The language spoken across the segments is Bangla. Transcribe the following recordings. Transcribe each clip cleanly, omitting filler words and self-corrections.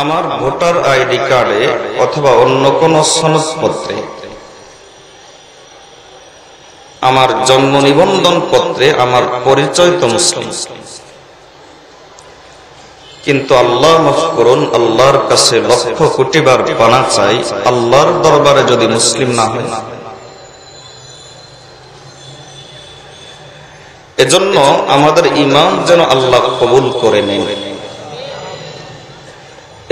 আমার ভোটার আইডি কার্ডে অথবা অন্য কোন সনদপত্রে, আমার জন্ম নিবন্ধন পত্রে আমার পরিচয় তো মুসলিম, কিন্তু আল্লাহ মাফ করুন, আল্লাহর কাছে লক্ষ কোটি বার পানা চাই, আল্লাহর দরবারে যদি মুসলিম না হয়। এজন্য আমাদের ঈমান যেন আল্লাহ কবুল করে নেন,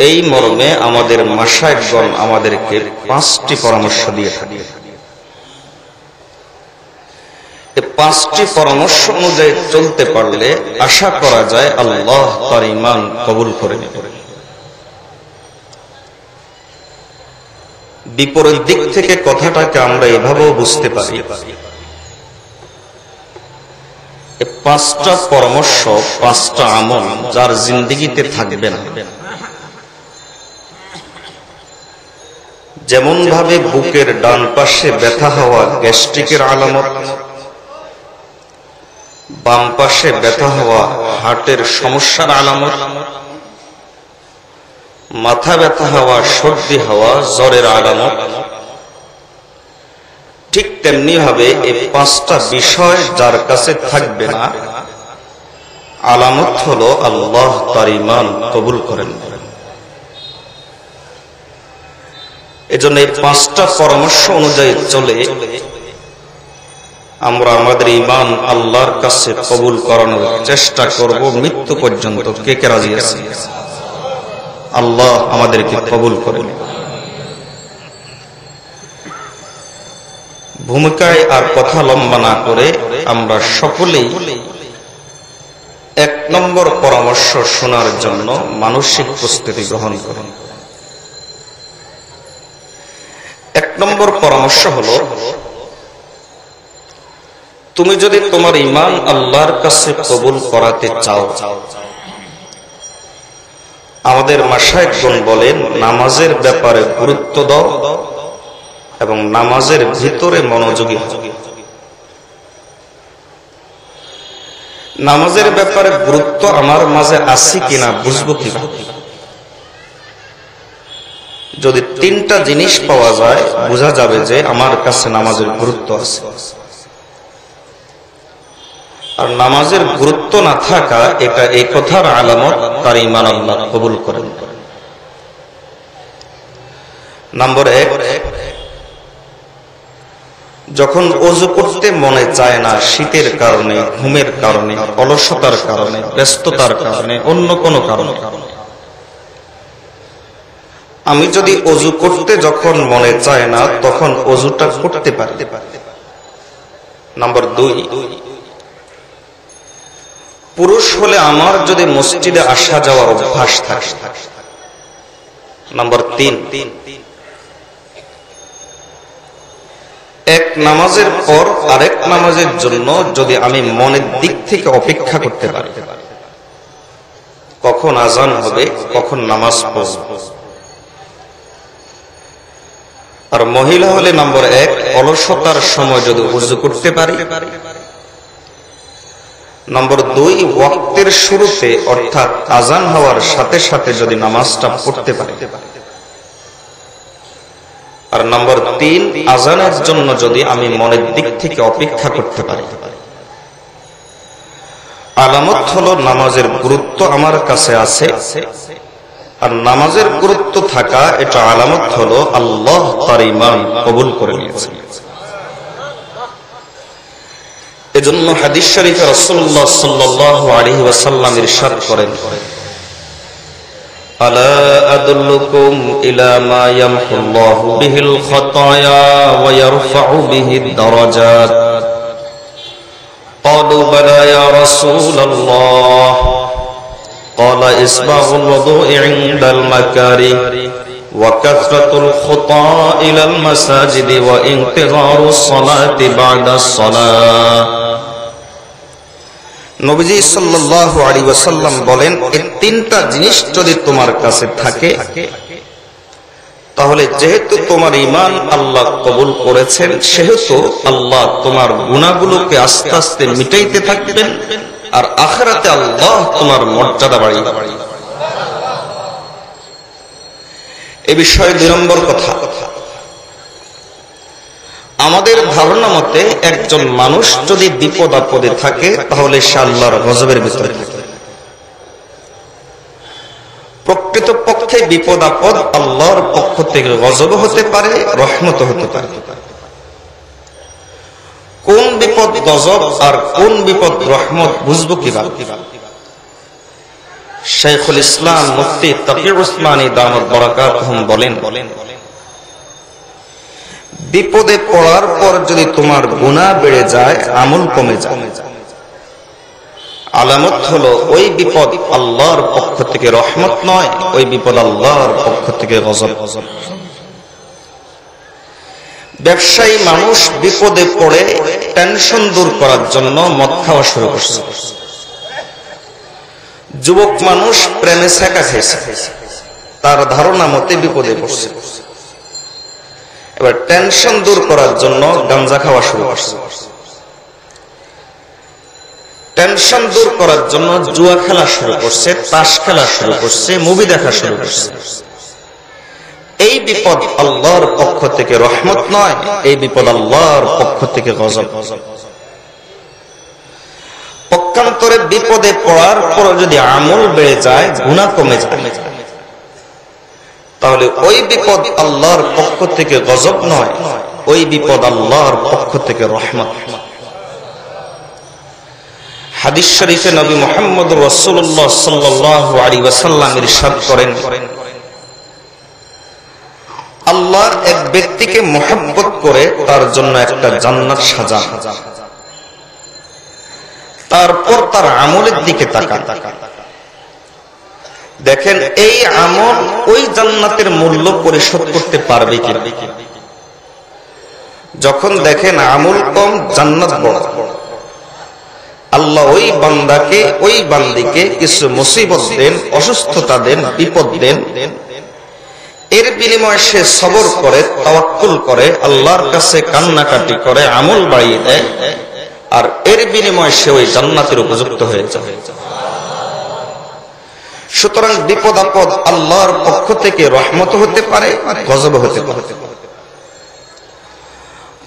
এই মর্মে আমাদের মাশায়েখগণ আমাদেরকে 5টি পরামর্শ দিয়ে থাকে। এই 5টি পরামর্শ অনুযায়ী চলতে পারলে আশা করা যায় আল্লাহ তার ঈমান কবুল করে নেবেন। বিপরীত দিক থেকে কথাটাকে আমরা এভাবেও বুঝতে পারি, এই 5টা পরামর্শ, 5টা আমল যার জিন্দেগিতে থাকবে না, যেমন ভাবে বুকের ডান পাশে ব্যথা হওয়া গ্যাস্ট্রিকের আলামত, বাম পাশে ব্যথা হওয়া হার্টের সমস্যার আলামত, মাথা ব্যথা হওয়া, সর্দি হওয়া জ্বরের আলামত, ঠিক তেমনি ভাবে এই 5টা বিষয় যার কাছে থাকবে না, আলামত হলো আল্লাহ তার ঈমান কবুল করেন। এজন্য এই 5টা পরামর্শ অনুযায়ী চলে আমরা আমাদের ঈমান আল্লাহর কাছে কবুল করানোর চেষ্টা করব মৃত্যু পর্যন্ত। কে কে রাজি আছে? আল্লাহ আমাদেরকে কবুল করেন। ভূমিকায় আর কথা লম্বা না করে আমরা সকলেই 1 নম্বর পরামর্শ শোনার জন্য মানসিক প্রস্তুতি গ্রহণ করুন। 1 নম্বর পরামর্শ হলো, তুমি যদি তোমার ঈমান আল্লাহর কাছে কবুল করাতে চাও, আমাদের মাশায়েখগণ বলেন নামাজের ব্যাপারে গুরুত্ব দাও এবং নামাজের ভিতরে মনোযোগী হও। নামাজের ব্যাপারে গুরুত্ব আমার মাঝে আছে কিনা বুঝবো কিভাবে? যদি 3টা জিনিস পাওয়া যায় বোঝা যাবে যে আমার কাছে নামাজের গুরুত্ব আছে। আর নামাজের গুরুত্ব না থাকা, এটা এই কথার আলামত তার ঈমান আল্লাহ কবুল করেন। নম্বর 1, যখন ওযু করতে মনে চায় না, শীতের কারণে, ঘুমের কারণে, অলসতার কারণে, ব্যস্ততার কারণে, অন্য কোনো কারণে, আমি যদি ওযু করতে যখন মনে চায় না তখন ওযুটা করতে পারি। নম্বর 2, পুরুষ হলে আমার যদি মসজিদে আসা যাওয়ার অভ্যাস থাকে। নম্বর 3, এক নামাজের পর আরেক নামাজের জন্য যদি আমি মনের দিক থেকে অপেক্ষা করতে পারি, কখন আযান হবে, কখন নামাজ পড়ব। আর মহিলা হলে নম্বর 1, অলসতার সময় যদি ওযু করতে পারি। নম্বর 2, ওয়াক্তের শুরুতে অর্থাৎ আযান হওয়ার সাথে সাথে যদি নামাজটা পড়তে পারি। আর নম্বর 3, আযানের জন্য যদি আমি মনের দিক থেকে অপেক্ষা করতে পারি। আলামত হলো নামাজের গুরুত্ব আমার কাছে আছে। আর নামাজের গুরুত্ব থাকা, এটা আলামত হলো আল্লাহ তার ঈমান কবুল করে নিয়েছেন। এজন্য হাদিস শরীফে রাসূলুল্লাহ সাল্লাল্লাহু আলাইহি ওয়াসাল্লাম ইরশাদ করেন, আলা আদুল্লুকুম ইলা মা ইয়ামহুল্লাহু বিহিল খাতায়া ওয়া ইয়ারফাউ বিহিদ দারাজাত। ক্বালু বালা ইয়া রাসূলাল্লাহ। ক্বালা ইসবাগুল ওযুই ইনদাল মাকারিহ ওয়া কাসরাতুল খুতা ইলাল মাসাজিদি ওয়া ইনতিযারুস সালাতি বা'দাস সালাহ। নবীজি সাল্লাল্লাহু আলাইহি ওয়াসাল্লাম বলেন, এই 3টা জিনিস যদি তোমার কাছে থাকে, তাহলে যেহেতু তোমার ঈমান আল্লাহ কবুল করেছেন, সেহেতু আল্লাহ তোমার গুনাহগুলোকে আস্তে আস্তে মিটাইতে থাকবেন, আর আখিরাতে আল্লাহ তোমার মর্যাদা বাড়িয়ে দেবেন। এ বিষয়ে 2 নম্বর কথা, আমাদের ধারণা মতে একজন মানুষ যদি বিপদ আপদে থাকে তাহলে সে আল্লাহর গজবের ভিতরে থাকে। প্রকৃতপক্ষে বিপদ আপদ আল্লাহর পক্ষ থেকে গজব হতে পারে, রহমত হতে পারে। কোন বিপদ গজব আর কোন বিপদ রহমত বুঝবো কিভাবে? শাইখুল ইসলাম মুফতি তাকি উসমানী দামাত বারাকাতুহুম বলেন, বিপদে পড়ার পর যদি তোমার গুনাহ বেড়ে যায়, আমল কমে যায়, আলামত হলো ওই বিপদ আল্লাহর পক্ষ থেকে রহমত নয়, ওই বিপদ আল্লাহর পক্ষ থেকে গজব। ব্যবসায়ী মানুষ বিপদে পড়ে টেনশন দূর করার জন্য মদ খাওয়া শুরু করছে। যুবক মানুষ প্রেমে ছ্যাঁকা খেয়েছে, তার ধারণা মতে বিপদে পড়ছে। এবার টেনশন দূর করার জন্য গাঞ্জা খাওয়া শুরু করছে। টেনশন দূর করার জন্য জুয়া খেলা শুরু করছে, তাস খেলা শুরু করছে, মুভি দেখা শুরু করছে। এই বিপদ আল্লাহর পক্ষ থেকে রহমত নয়, এই বিপদ আল্লাহর পক্ষ থেকে গজব। পক্ষান্তরে বিপদে পড়ার পর যদি আমল বেড়ে যায়, গুনাহ কমে যায়, তাহলে ওই বিপদ আল্লাহর পক্ষ থেকে গজব নয়, ওই বিপদ আল্লাহর পক্ষ থেকে রহমত। হাদিস শরীফে নবী মুহাম্মদ রাসূলুল্লাহ সাল্লাল্লাহু আলাইহি ওয়াসাল্লাম ইরশাদ করেন, আল্লাহ এক ব্যক্তিকে মহব্বত করে তার জন্য একটা জান্নাত সাজান, তারপর তার আমলের দিকে তাকান, দেখেন এই আমল ওই জান্নাতের মূল্য পরিশোধ করতে পারবে কিনা। যখন দেখেন আমল কম, জান্নাত বড়, আল্লাহ ওই বান্দাকে, ওই বান্দিকে কিছু মুসিবত দেন, অসুস্থতা দেন, বিপদ দেন, এর বিনিময়ে সে সবর করে, তাওয়াক্কুল করে, আল্লাহর কাছে কান্নাকাটি করে, আমল বাড়িয়ে দেয়, আর এর বিনিময়ে সে ওই জান্নাতের উপযুক্ত হয়ে যায়। সুতরাং বিপদ আপদ আল্লাহর পক্ষ থেকে রহমত হতে পারে, গজব হতে পারে।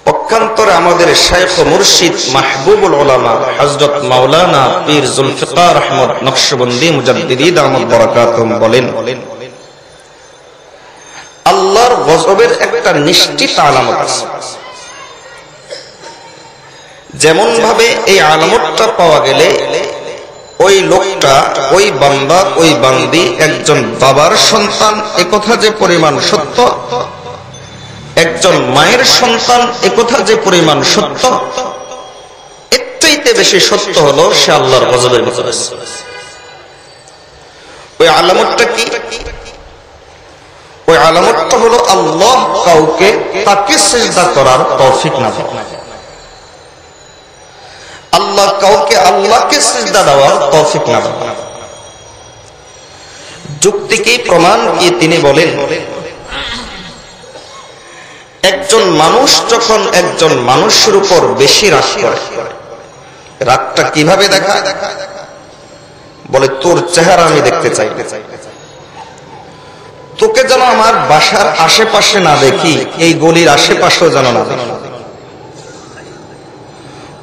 পক্ষান্তরে আমাদের শাইখ মুর্শিদ মাহবুবুল উলামা হযরত মাওলানা পীর জুলফিকার আহমদ নকশবন্দি মুজাদ্দিদি দামাত বারাকাতুহুম বলেন, আল্লাহর গজবের একটা নিশ্চিত আলামত আছে। যেমন ভাবে এই আলামতটা পাওয়া গেলে ওই লোকটা, ওই বান্দা, ওই বান্দি একজন বাবার সন্তান, একথা যে পরিমাণ সত্য, একজন মায়ের সন্তান, একথা যে পরিমাণ সত্য, এর চাইতে বেশি সত্য হলো সে আল্লাহর গজবের ভিতরে আছে। ওই আলামতটা কি? ওই আলামতটা হলো আল্লাহ কাউকে তাকে সিজদা করার তৌফিক না দেন, আল্লাহ কাউকে আল্লাহকে সিজদা দেওয়ার তৌফিক না দেন। যুক্তি কি, প্রমাণ কি? তিনি বলেন, একজন মানুষ যখন একজন মানুষের উপর বেশি রাগ করে, রাগটা কিভাবে দেখায়? বলে, তোর চেহারা আমি দেখতে চাই, তোকে যেন আমার বাসার আশেপাশে না দেখি, এই গলির আশেপাশেও যেন না দেখি।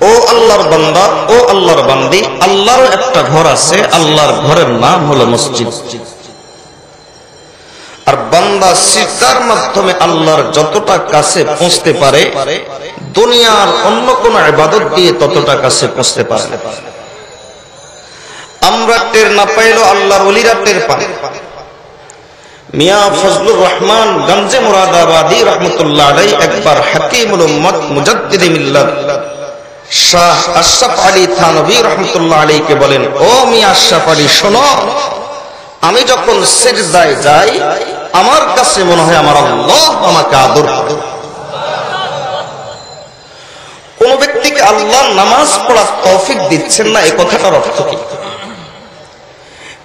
ও আল্লাহর বান্দা, ও আল্লাহর বান্দি, আল্লাহর একটা ঘর আছে, আল্লাহর ঘরের নাম হলো মসজিদ। আর বান্দা সিজদার মাধ্যমে আল্লাহর যতটা কাছে পৌঁছতে পারে, দুনিয়ার অন্য কোন ইবাদত দিয়ে ততটা কাছে পৌঁছতে পারে। আমরা টের না পাইলেও আল্লাহর ওলিরা টের পায়। মিয়া ফজলুর রহমান গঞ্জে মুরাদাবাদী রহমতুল্লাহ আলাইহি একবার হাকিমুল উম্মত মুজাদ্দিদে মিল্লাত শাহ আশরাফ আলী থানভী রহমতুল্লাহ আলাইহিকে বলেন, ও মিয়া আশরাফ আলী, শোনো, আমি যখন সিজদায় যাই আমার কাছে মনে হয় আমার আল্লাহ আমাকে আদর করে। কোন ব্যক্তিকে আল্লাহ নামাজ পড়ার তৌফিক দিচ্ছেন না, এই কথাটার অর্থ কি?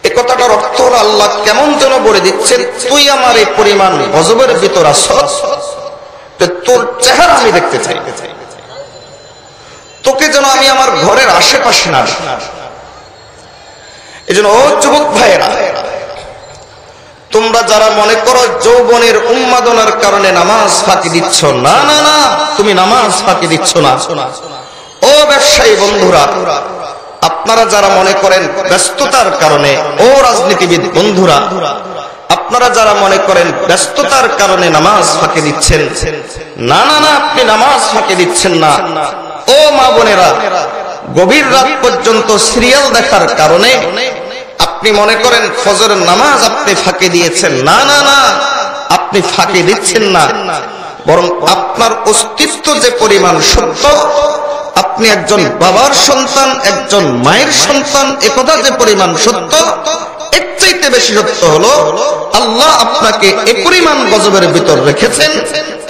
এই কথাটার অর্থ হলো আল্লাহ কেমন যেন বলে দিচ্ছেন, তুই আমার এই পরিমাণ গজবের ভিতর আছস, তোর চেহারা আমি দেখতে চাই, তোকে যেন আমি আমার ঘরের আশেপাশে না দেখি। এই জন্য ও যুবক ভাইয়েরা, তোমরা যারা মনে করো যৌবনের উন্মাদনার কারণে নামাজ ফাঁকি দিচ্ছ, না না না, তুমি নামাজ ফাঁকি দিচ্ছ না। ও ব্যবসায়ী বন্ধুরা, আপনারা যারা মনে করেন ব্যস্ততার কারণে, ও রাজনীতিবিদ বন্ধুরা, আপনারা যারা মনে করেন ব্যস্ততার কারণে নামাজ ফাঁকি দিচ্ছেন, না না না, আপনি নামাজ ফাঁকি দিচ্ছেন না। ও মা বোনেরা, গভীর রাত পর্যন্ত সিরিয়াল দেখার কারণে আপনি মনে করেন ফজরের নামাজ আপনি ফাঁকি দিয়েছেন, না না না, আপনি ফাঁকি দিচ্ছেন না, বরং আপনার অস্তিত্ব যে পরিমাণ সত্য, আপনি একজন বাবার সন্তান, একজন মায়ের সন্তান, একথা যে পরিমাণ সত্য, এর চাইতে বেশি সত্য হলো আল্লাহ আপনাকে এ পরিমাণ গজবের ভিতর রেখেছেন।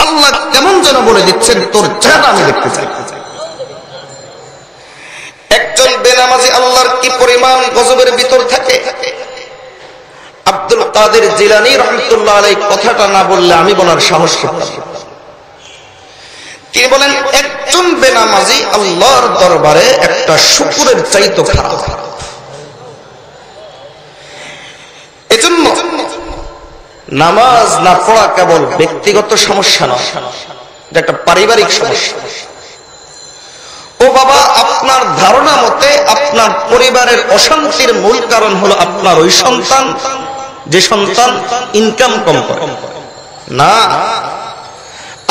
আল্লাহ কেমন যেন বলে দিচ্ছেন, তোর চেহারা আমি দেখতে চাই। একজন বেনামাজি আল্লাহর কি পরিমাণ গজবের ভিতর থাকে। আব্দুল কাদের জিলানী রাহমাতুল্লাহ আলাইহি কথাটা না বললে আমি বলার সাহস করতাম না। তিনি বলেন, একজন বেনামাজি আল্লাহর দরবারে একটা শুকরের চাইতে খারাপ। এজন্য নামাজ না পড়া কেবল ব্যক্তিগত সমস্যা নয়, এটা একটা পারিবারিক সমস্যা। ও বাবা, আপনার ধারণা মতে আপনার পরিবারের অশান্তির মূল কারণ হলো আপনার ওই সন্তান, যে সন্তান ইনকাম কম করে। না,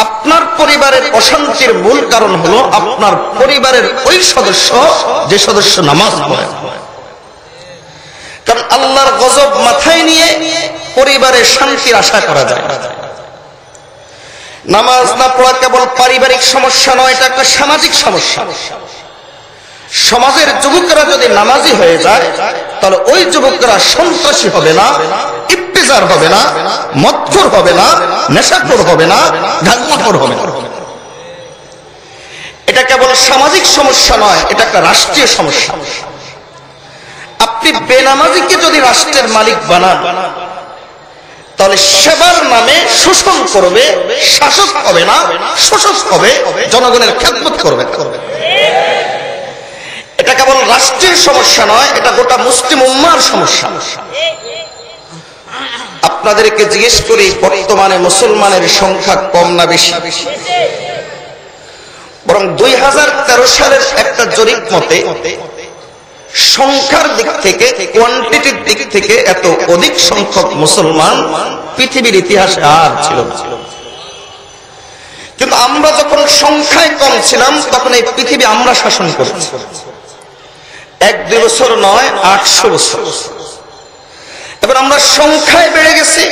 আপনার পরিবারের অশান্তির মূল কারণ হলো আপনার পরিবারের ওই সদস্য, যে সদস্য নামাজ পড়ে। কারণ আল্লাহর গজব মাথায় নিয়ে পরিবারের শান্তির আশা করা যায় না। নামাজ না পড়া কেবল পারিবারিক সমস্যা নয়, এটা একটা সামাজিক সমস্যা। সমাজের যুবকরা যদি নামাজি হয়ে যায়, তাহলে ওই যুবকরা সন্ত্রাসী হবে না, ইফতিজার হবে না, মদখোর হবে না, নেশাখোর হবে না, গাঁজাখোর হবে না। এটা কেবল সামাজিক সমস্যা নয়, এটা একটা রাষ্ট্রীয় সমস্যা। আপনি বেনামাজিকে যদি রাষ্ট্রের মালিক বানান, তাহলে সেবার নামে শোষণ করবে, শাসক হবে না, শোষক হবে, জনগণের খেদমত করবে। এটা কেবল রাষ্ট্রের সমস্যা নয়, এটা গোটা মুসলিম উম্মার সমস্যা। আপনাদেরকে জিজ্ঞেস করি, বর্তমানে মুসলমানের সংখ্যা কম না বেশি? বরং 2013 সালের একটা জরিপ মতে সংখ্যার দিক থেকে, কোয়ান্টিটির দিক থেকে এত অধিক সংখ্যক মুসলমান পৃথিবীর ইতিহাসে আর ছিল না। কিন্তু আমরা যখন সংখ্যায় কম ছিলাম, তখন এই পৃথিবী আমরা শাসন করেছি। 1-2 বছর নয়, 800 বছর। এবার আমরা সংখ্যায় বেড়ে গেছি,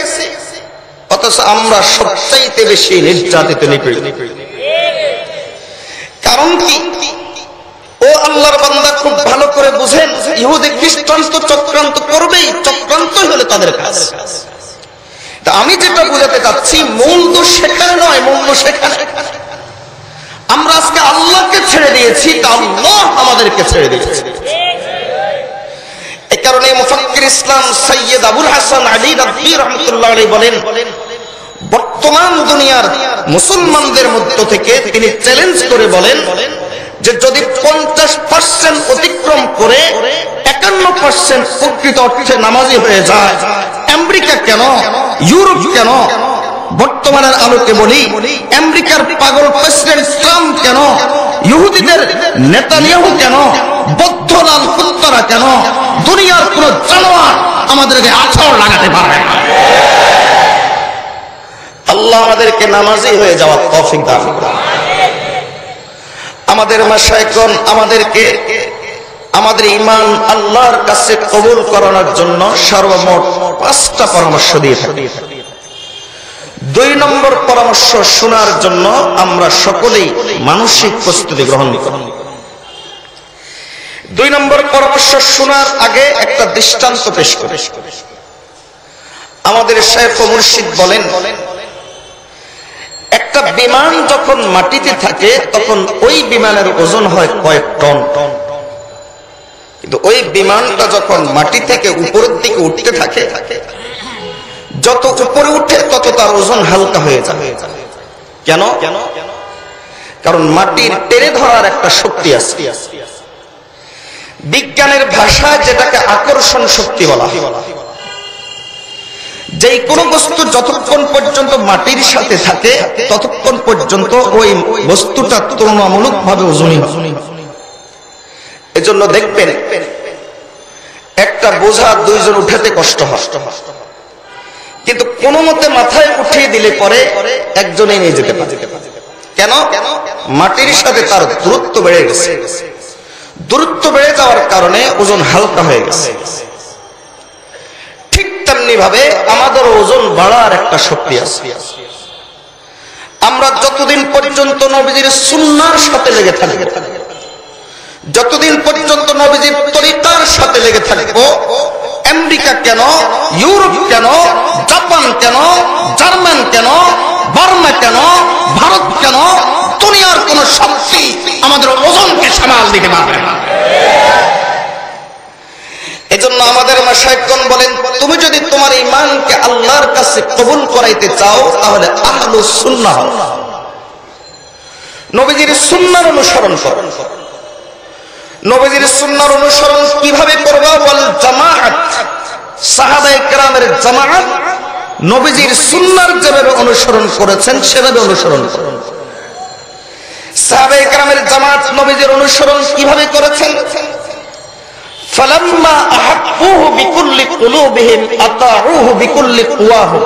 অথচ আমরা সবচাইতে বেশি নির্যাতিত, নিপীড়িত। কারণ কি? ও আল্লাহর বান্দা, খুব ভালো করে বুঝেন, ইহুদি খ্রিস্টান তো চক্রান্ত করবেই, চক্রান্তই হলে তাদের কাজ। আমি যেটা বুঝাতে চাচ্ছি, মূল তো সেখানে নয়, মূল তো সেখানে। আমরা আজকে আল্লাহকে ছেড়ে দিয়েছি, তা আল্লাহ আমাদেরকে ছেড়ে দিয়েছে। এই কারণে মুফাক্কির ইসলাম সৈয়দ আবুল হাসান আলী রাদভী রাহমাতুল্লাহ আলাইহি বলেন, বর্তমান দুনিয়ার মুসলমানদের মধ্য থেকে তিনি চ্যালেঞ্জ করে বলেন যে যদি 50% অতিক্রম করে 51% প্রকৃত অর্থে নামাজি হয়ে যায়, আমেরিকা কেন, ইউরোপ কেন, বর্তমানের আলোকে বলি, আমেরিকার পাগল প্রেসিডেন্ট ট্রাম্প কেন, ইহুদিদের নেতানিয়াহু কেন, বৌদ্ধলাল কুত্তারা কেন, দুনিয়ার কোন জানোয়ার আমাদেরকে আছড় লাগাতে পারবে না। আল্লাহ আমাদেরকে নামাজি হয়ে যাওয়ার তৌফিক দান করুন। আমাদের মাশায়েখগণ আমাদেরকে আমাদের ঈমান আল্লাহর কাছে কবুল করানোর জন্য সর্বমোট 5টা পরামর্শ দিয়ে থাকে। 2 নম্বর পরামর্শ শোনার জন্য আমরা সকলেই মানসিক প্রস্তুতি গ্রহণ করি। 2 নম্বর পরামর্শ শোনার আগে একটা দৃষ্টান্ত পেশ করি। আমাদের শায়খ ও মুর্শিদ বলেন, একটা বিমান যখন মাটিতে থাকে তখন ওই বিমানের ওজন হয় কয়েক টন, কিন্তু ওই বিমানটা যখন মাটি থেকে উপরের দিকে উঠতে থাকে, যত উপরে উঠে তত তার ওজন হালকা হয়ে যায়। কেন? কারণ মাটির টেনে ধরার একটা শক্তি আছে। বিজ্ঞানের ভাষায় যেটাকে আকর্ষণ শক্তি বলা হয়। যে কোনো বস্তু যতক্ষণ পর্যন্ত মাটির সাথে থাকে ততক্ষণ পর্যন্ত ওই বস্তুটা তুলনামূলকভাবে ওজনী হয়। এজন্য দেখবেন একটা বোঝা দুইজন উঠাতে কষ্ট হয়, কিন্তু কোনো মতে মাথায় উঠিয়ে দিলে পরে একজনেই নিয়ে যেতে পারে। কেন? মাটির সাথে তার দূরত্ব বেড়ে গেছে। দূরত্ব বেড়ে যাওয়ার কারণে ওজন হালকা হয়ে গেছে। ঠিক তেমনি ভাবে আমাদের ওজন বাড়ার একটা শক্তি আছে। আমরা যতদিন পর্যন্ত নবীজির সুন্নাহর সাথে লেগে থাকব, যতদিন পর্যন্ত নবীজির তরিকার সাথে লেগে থাকব, আমেরিকা কেন, ইউরোপ কেন, জাপান কেন, জার্মান কেন, বার্মা কেন, ভারত কেন, দুনিয়ার কোন শক্তি আমাদের ওজনকে সামাল দিতে পারবে না। এজন্য আমাদের মাশায়েখগণ বলেন, তুমি যদি তোমার ঈমানকে আল্লাহর কাছে কবুল করাইতে চাও তাহলে আহলুস সুন্নাহ হও, নবীজির সুন্নাহর অনুসরণ করো। নবীজির সুন্নাহর অনুসরণ কিভাবে করবা? ওয়াল জামাআত, সাহাবায়ে কেরামের জামাআত নবীজির সুন্নাহর যেভাবে অনুসরণ করেছেন সেভাবে অনুসরণ করো। সাহাবায়ে কেরামের জামাত নবীজির অনুসরণ কিভাবে করেছেন? ফালাম্মা আহাব্বুহু বিকুল্লি কুলুবিহিম আতাউহু বিকুল্লি কুওয়াহুম।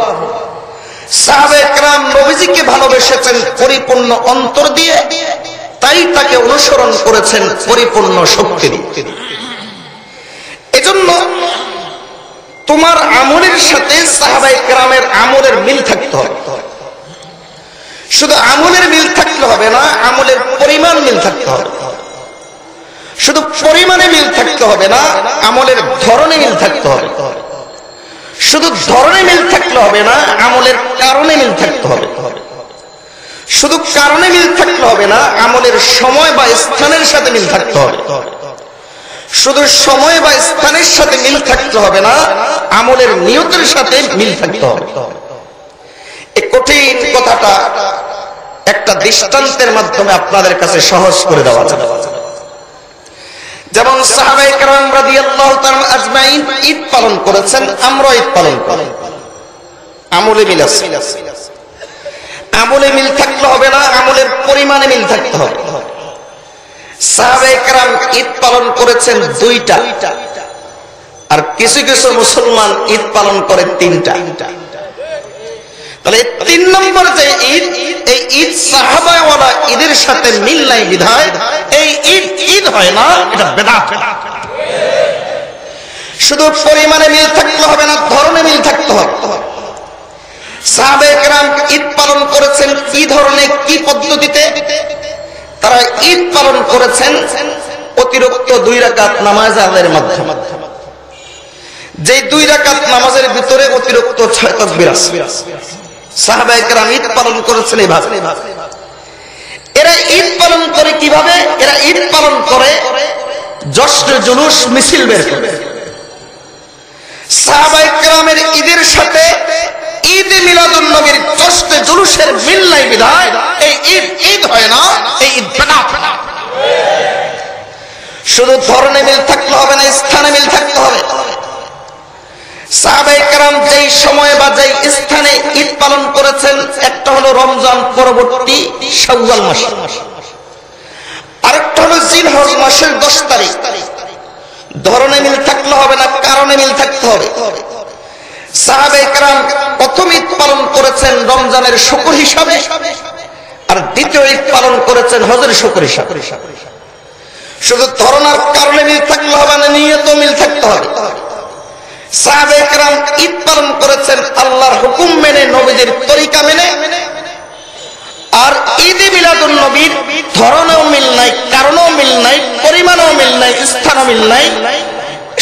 সাহাবায়ে কেরাম নবীজিকে ভালোবেসেছেন পরিপূর্ণ অন্তর দিয়ে, তাই তাকে অনুসরণ করেছেন পরিপূর্ণ শক্তি দিয়ে। এজন্য তোমার আমলের সাথে সাহাবায়ে কেরামের আমলের মিল থাকতে হবে। শুধু আমলের মিল থাকলে হবে না, আমলের পরিমাণ মিল থাকতে হবে। শুধু পরিমাণে মিল থাকতে হবে না, আমলের ধরনে মিল থাকতে হবে। শুধু ধরনে মিল থাকলে হবে না, আমলের কারণে মিল থাকতে হবে। শুধু কারণে মিল থাকলে হবে না, আমলের সময় বা স্থানের সাথে মিল থাকতে হবে। শুধু সময় বা স্থানের সাথে মিল থাকতে হবে না, আমলের নিয়তের সাথে মিল থাকতে হবে। এই কঠিন কথাটা একটা দৃষ্টান্তের মাধ্যমে আপনাদের কাছে সহজ করে দেওয়া যাবে। যেমন সাহাবায়ে কেরাম রাদিয়াল্লাহু তাআলা আজমাইন ঈদ পালন করেছেন, আমরা ঈদ পালন করি, আমলে মিল আছে। আমলে মিল থাকলে হবে না, আমলের পরিমাণে মিল থাকতে হবে। সাহাবায়ে কেরাম ঈদ পালন করেছেন 2টা, আর কিছু কিছু মুসলমান ঈদ পালন করে 3টা। তাহলে 3 নম্বর যে ঈদ, এই ঈদ সাহাবাওয়ালা ঈদের সাথে মিল নাই বিধায় এই ঈদ ঈদ হয় না, এটা বেদাত। শুধু পরিমাণে মিল থাকলে হবে না, ধরনে মিল থাকতে হবে। সাহাবায়ে কেরাম ঈদ পালন করেছেন কি ধরনে, কি পদ্ধতিতে? তারা ঈদ পালন করেছেন অতিরিক্ত 2 রাকাত নামাজ আদায়ের মাধ্যমে। যে 2 রাকাত নামাজের ভিতরে অতিরিক্ত 6 তাকবীর আছে। সাহাবায়ে কেরাম ঈদ পালন করেছেন এইভাবে। এরা ঈদ পালন করে কিভাবে? এরা ঈদ পালন করে জশ্ন জুলুস মিছিল বের করে। সাহাবায়ে কেরামের ঈদের সাথে ঈদে মিলাদুন নবীর জশ্ন জুলুসের মিল নাই বিধায় এই ঈদ ঈদ হয় না, এই ঈদ বেদাত। শুধু ধরনে মিল থাকলে হবে না, স্থানে মিল থাকতে হবে। সাহাবায়ে কেরাম যেই সময় বা যেই স্থানে ঈদ পালন করেছেন, একটা হলো রমজান পরবর্তী শাওয়াল মাস, আরেকটা হলো জিলহজ মাসের 10 তারিখ। ধরনে মিল থাকলে হবে না, কারণে মিল থাকতে হবে। সাহাবায়ে কেরাম প্রথম ঈদ পালন করেছেন রমজানের শুকর হিসাবে, আর দ্বিতীয় ঈদ পালন করেছেন হজের শুকর হিসাবে। শুধু ধরন আর কারণে মিল থাকলে হবে না, নিয়ত মিল থাকতে হবে। সাহাবায়ে কেরাম ঈদ পালন করেছেন আল্লাহর হুকুম মেনে, নবীজির তরিকা মেনে। আর ঈদে মিলাদুন নবীর ধরনেও মিল নাই, কারণেও মিল নাই, পরিমাণেও মিল নাই, স্থানও মিল নাই।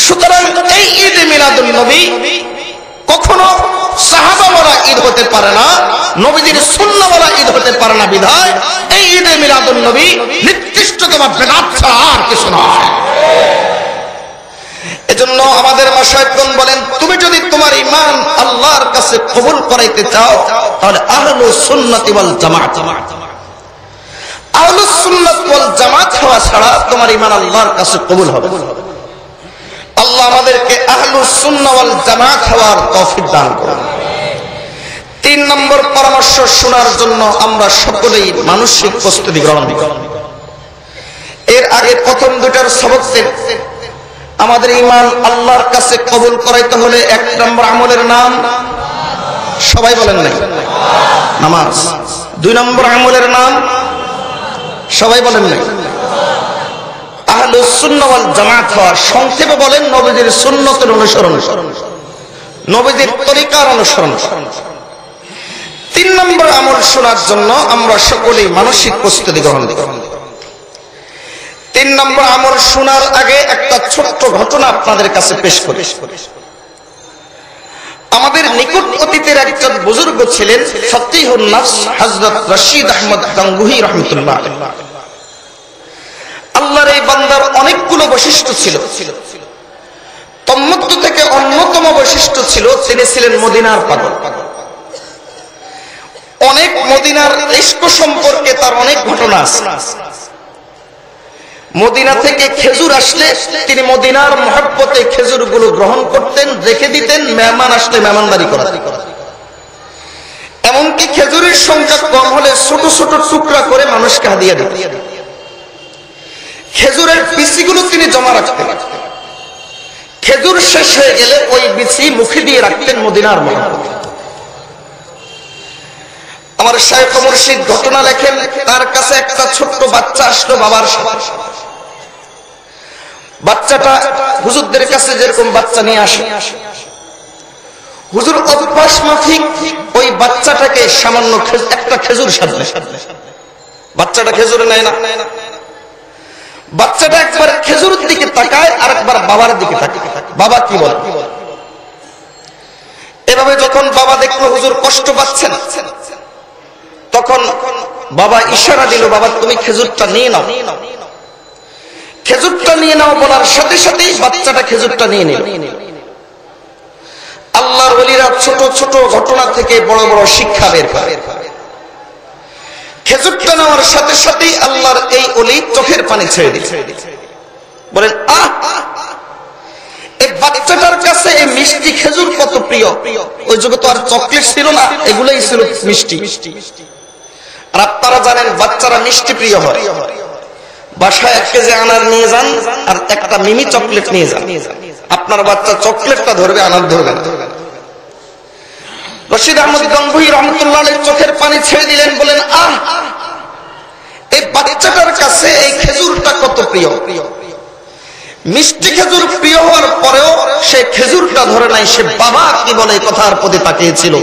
সুতরাং এই ঈদে মিলাদুন নবী কখনো সাহাবাওয়ালা ঈদ হতে পারে না, নবীজির সুন্নাহওয়ালা ঈদ হতে পারে না বিধায় এই ঈদে মিলাদুন নবী নিকৃষ্টতম বেদাত ছাড়া আর কিছু নয়। এজন্য আমাদের মাশায়েখগণ বলেন, তুমি যদি তোমার ঈমান আল্লাহর কাছে কবুল করাইতে চাও তাহলে আহলুস সুন্নাতি ওয়াল জামাত, আহলুস সুন্নাত ওয়াল জামাত হওয়া ছাড়া তোমার ঈমান আল্লাহর কাছে কবুল হবে না। আল্লাহ আমাদেরকে আহলুস সুন্নাহ ওয়াল জামাত হওয়ার তৌফিক দান করুন। তিন নম্বর পরামর্শ শোনার জন্য আমরা সকলেই মানসিক প্রস্তুতি গ্রহণ করি। এর আগে প্রথম দুটার সবক আমাদের ঈমান আল্লাহর কাছে কবুল করাইতে হলে এক নম্বর আমলের নাম সবাই বলেন নাই নামাজ। দুই নম্বর আমলের নাম সবাই বলেন নাই আহলুস সুন্নাহ ওয়াল জামাত হওয়া। সংক্ষেপে বলেন নবীজির সুন্নতের অনুসরণ, নবীজির তরিকার অনুসরণ। তিন নম্বর আমল শোনার জন্য আমরা সকলেই মানসিক প্রস্তুতি গ্রহণ করি। তিন নম্বর আমল শোনার আগে একটা ছোট্ট ঘটনা আপনাদের কাছে পেশ করি। আমাদের নিকট অতীতের একজন বুজুর্গ ছিলেন ফকিহুন নফস হযরত রশিদ আহমদ গাঙ্গুহি রাহমাতুল্লাহ আলাইহি। আল্লাহর এই বান্দার অনেকগুলো বৈশিষ্ট্য ছিল, তন্মধ্য থেকে অন্যতম বৈশিষ্ট্য ছিল তিনি ছিলেন মদিনার পাগল। অনেক মদিনার ইশক সম্পর্কে তার অনেক ঘটনা আছে। মদিনা থেকে খেজুর আসলে তিনি মদিনার মহব্বতে খেজুরগুলো গ্রহণ করতেন, রেখে দিতেন, মেহমান আসলে মেহমানদারি করতেন। এমনকি খেজুরের সংখ্যা কম হলে ছোট ছোট টুকরা করে মানুষকে হাদিয়া দিতেন। খেজুরের বিচিগুলো তিনি জমা রাখতেন, খেজুর শেষ হয়ে গেলে ওই বিচি মুখে দিয়ে রাখতেন মদিনার মহব্বতে। আমার শায়খ মুর্শিদ ঘটনা লেখেন, তার কাছে একটা ছোট্ট বাচ্চা আসলো বাবার সাথে। বাচ্চাটা হুজুরদের কাছে যেরকম বাচ্চা নিয়ে আসে, হুজুর অভ্যাস মাফিক ওই বাচ্চাটাকে সামান্য একটা খেজুর সাধলেন। বাচ্চাটা খেজুর নেয় না, বাচ্চাটা একবার খেজুরের দিকে তাকায় আর একবার বাবার দিকে তাকায়, বাবা কি বলে। এভাবে যখন বাবা দেখলো হুজুর কষ্ট পাচ্ছেন, তখন বাবা ইশারা দিল, বাবা তুমি খেজুরটা নিয়ে নাও। খেজুরটা নিয়ে নাও বলার সাথে সাথেই বাচ্চাটা খেজুরটা নিয়ে নিল। আল্লাহর ওলিরা ছোট ছোট ঘটনা থেকে বড় বড় শিক্ষা বের করে। খেজুরটা নেওয়ার সাথে সাথেই আল্লাহর এই ওলি চোখের পানি ছেড়ে দিচ্ছে, বলেন আহ, এই বাচ্চাটার কাছে এই মিষ্টি খেজুর কত প্রিয়। ওই যুগে তো আর চকলেট ছিল না, এগুলোই ছিল মিষ্টি। আর আপনারা জানেন বাচ্চারা মিষ্টি প্রিয় হয়। বাসায় 1 কেজি আনার নিয়ে যান আর একটা মিনি চকলেট নিয়ে যান, আপনার বাচ্চা চকলেটটা ধরবে, আনার ধরবে না। রশিদ আহমদ গাঙ্গুহি রাহমাতুল্লাহ আলাইহি চোখের পানি ছেড়ে দিলেন, বলেন আহ, এই বাচ্চাটার কাছে এই খেজুরটা কত প্রিয়। মিষ্টি খেজুর প্রিয় হওয়ার পরেও সে খেজুরটা ধরে নাই, সে বাবা কি বলে এই কথার প্রতি তাকিয়েছিল।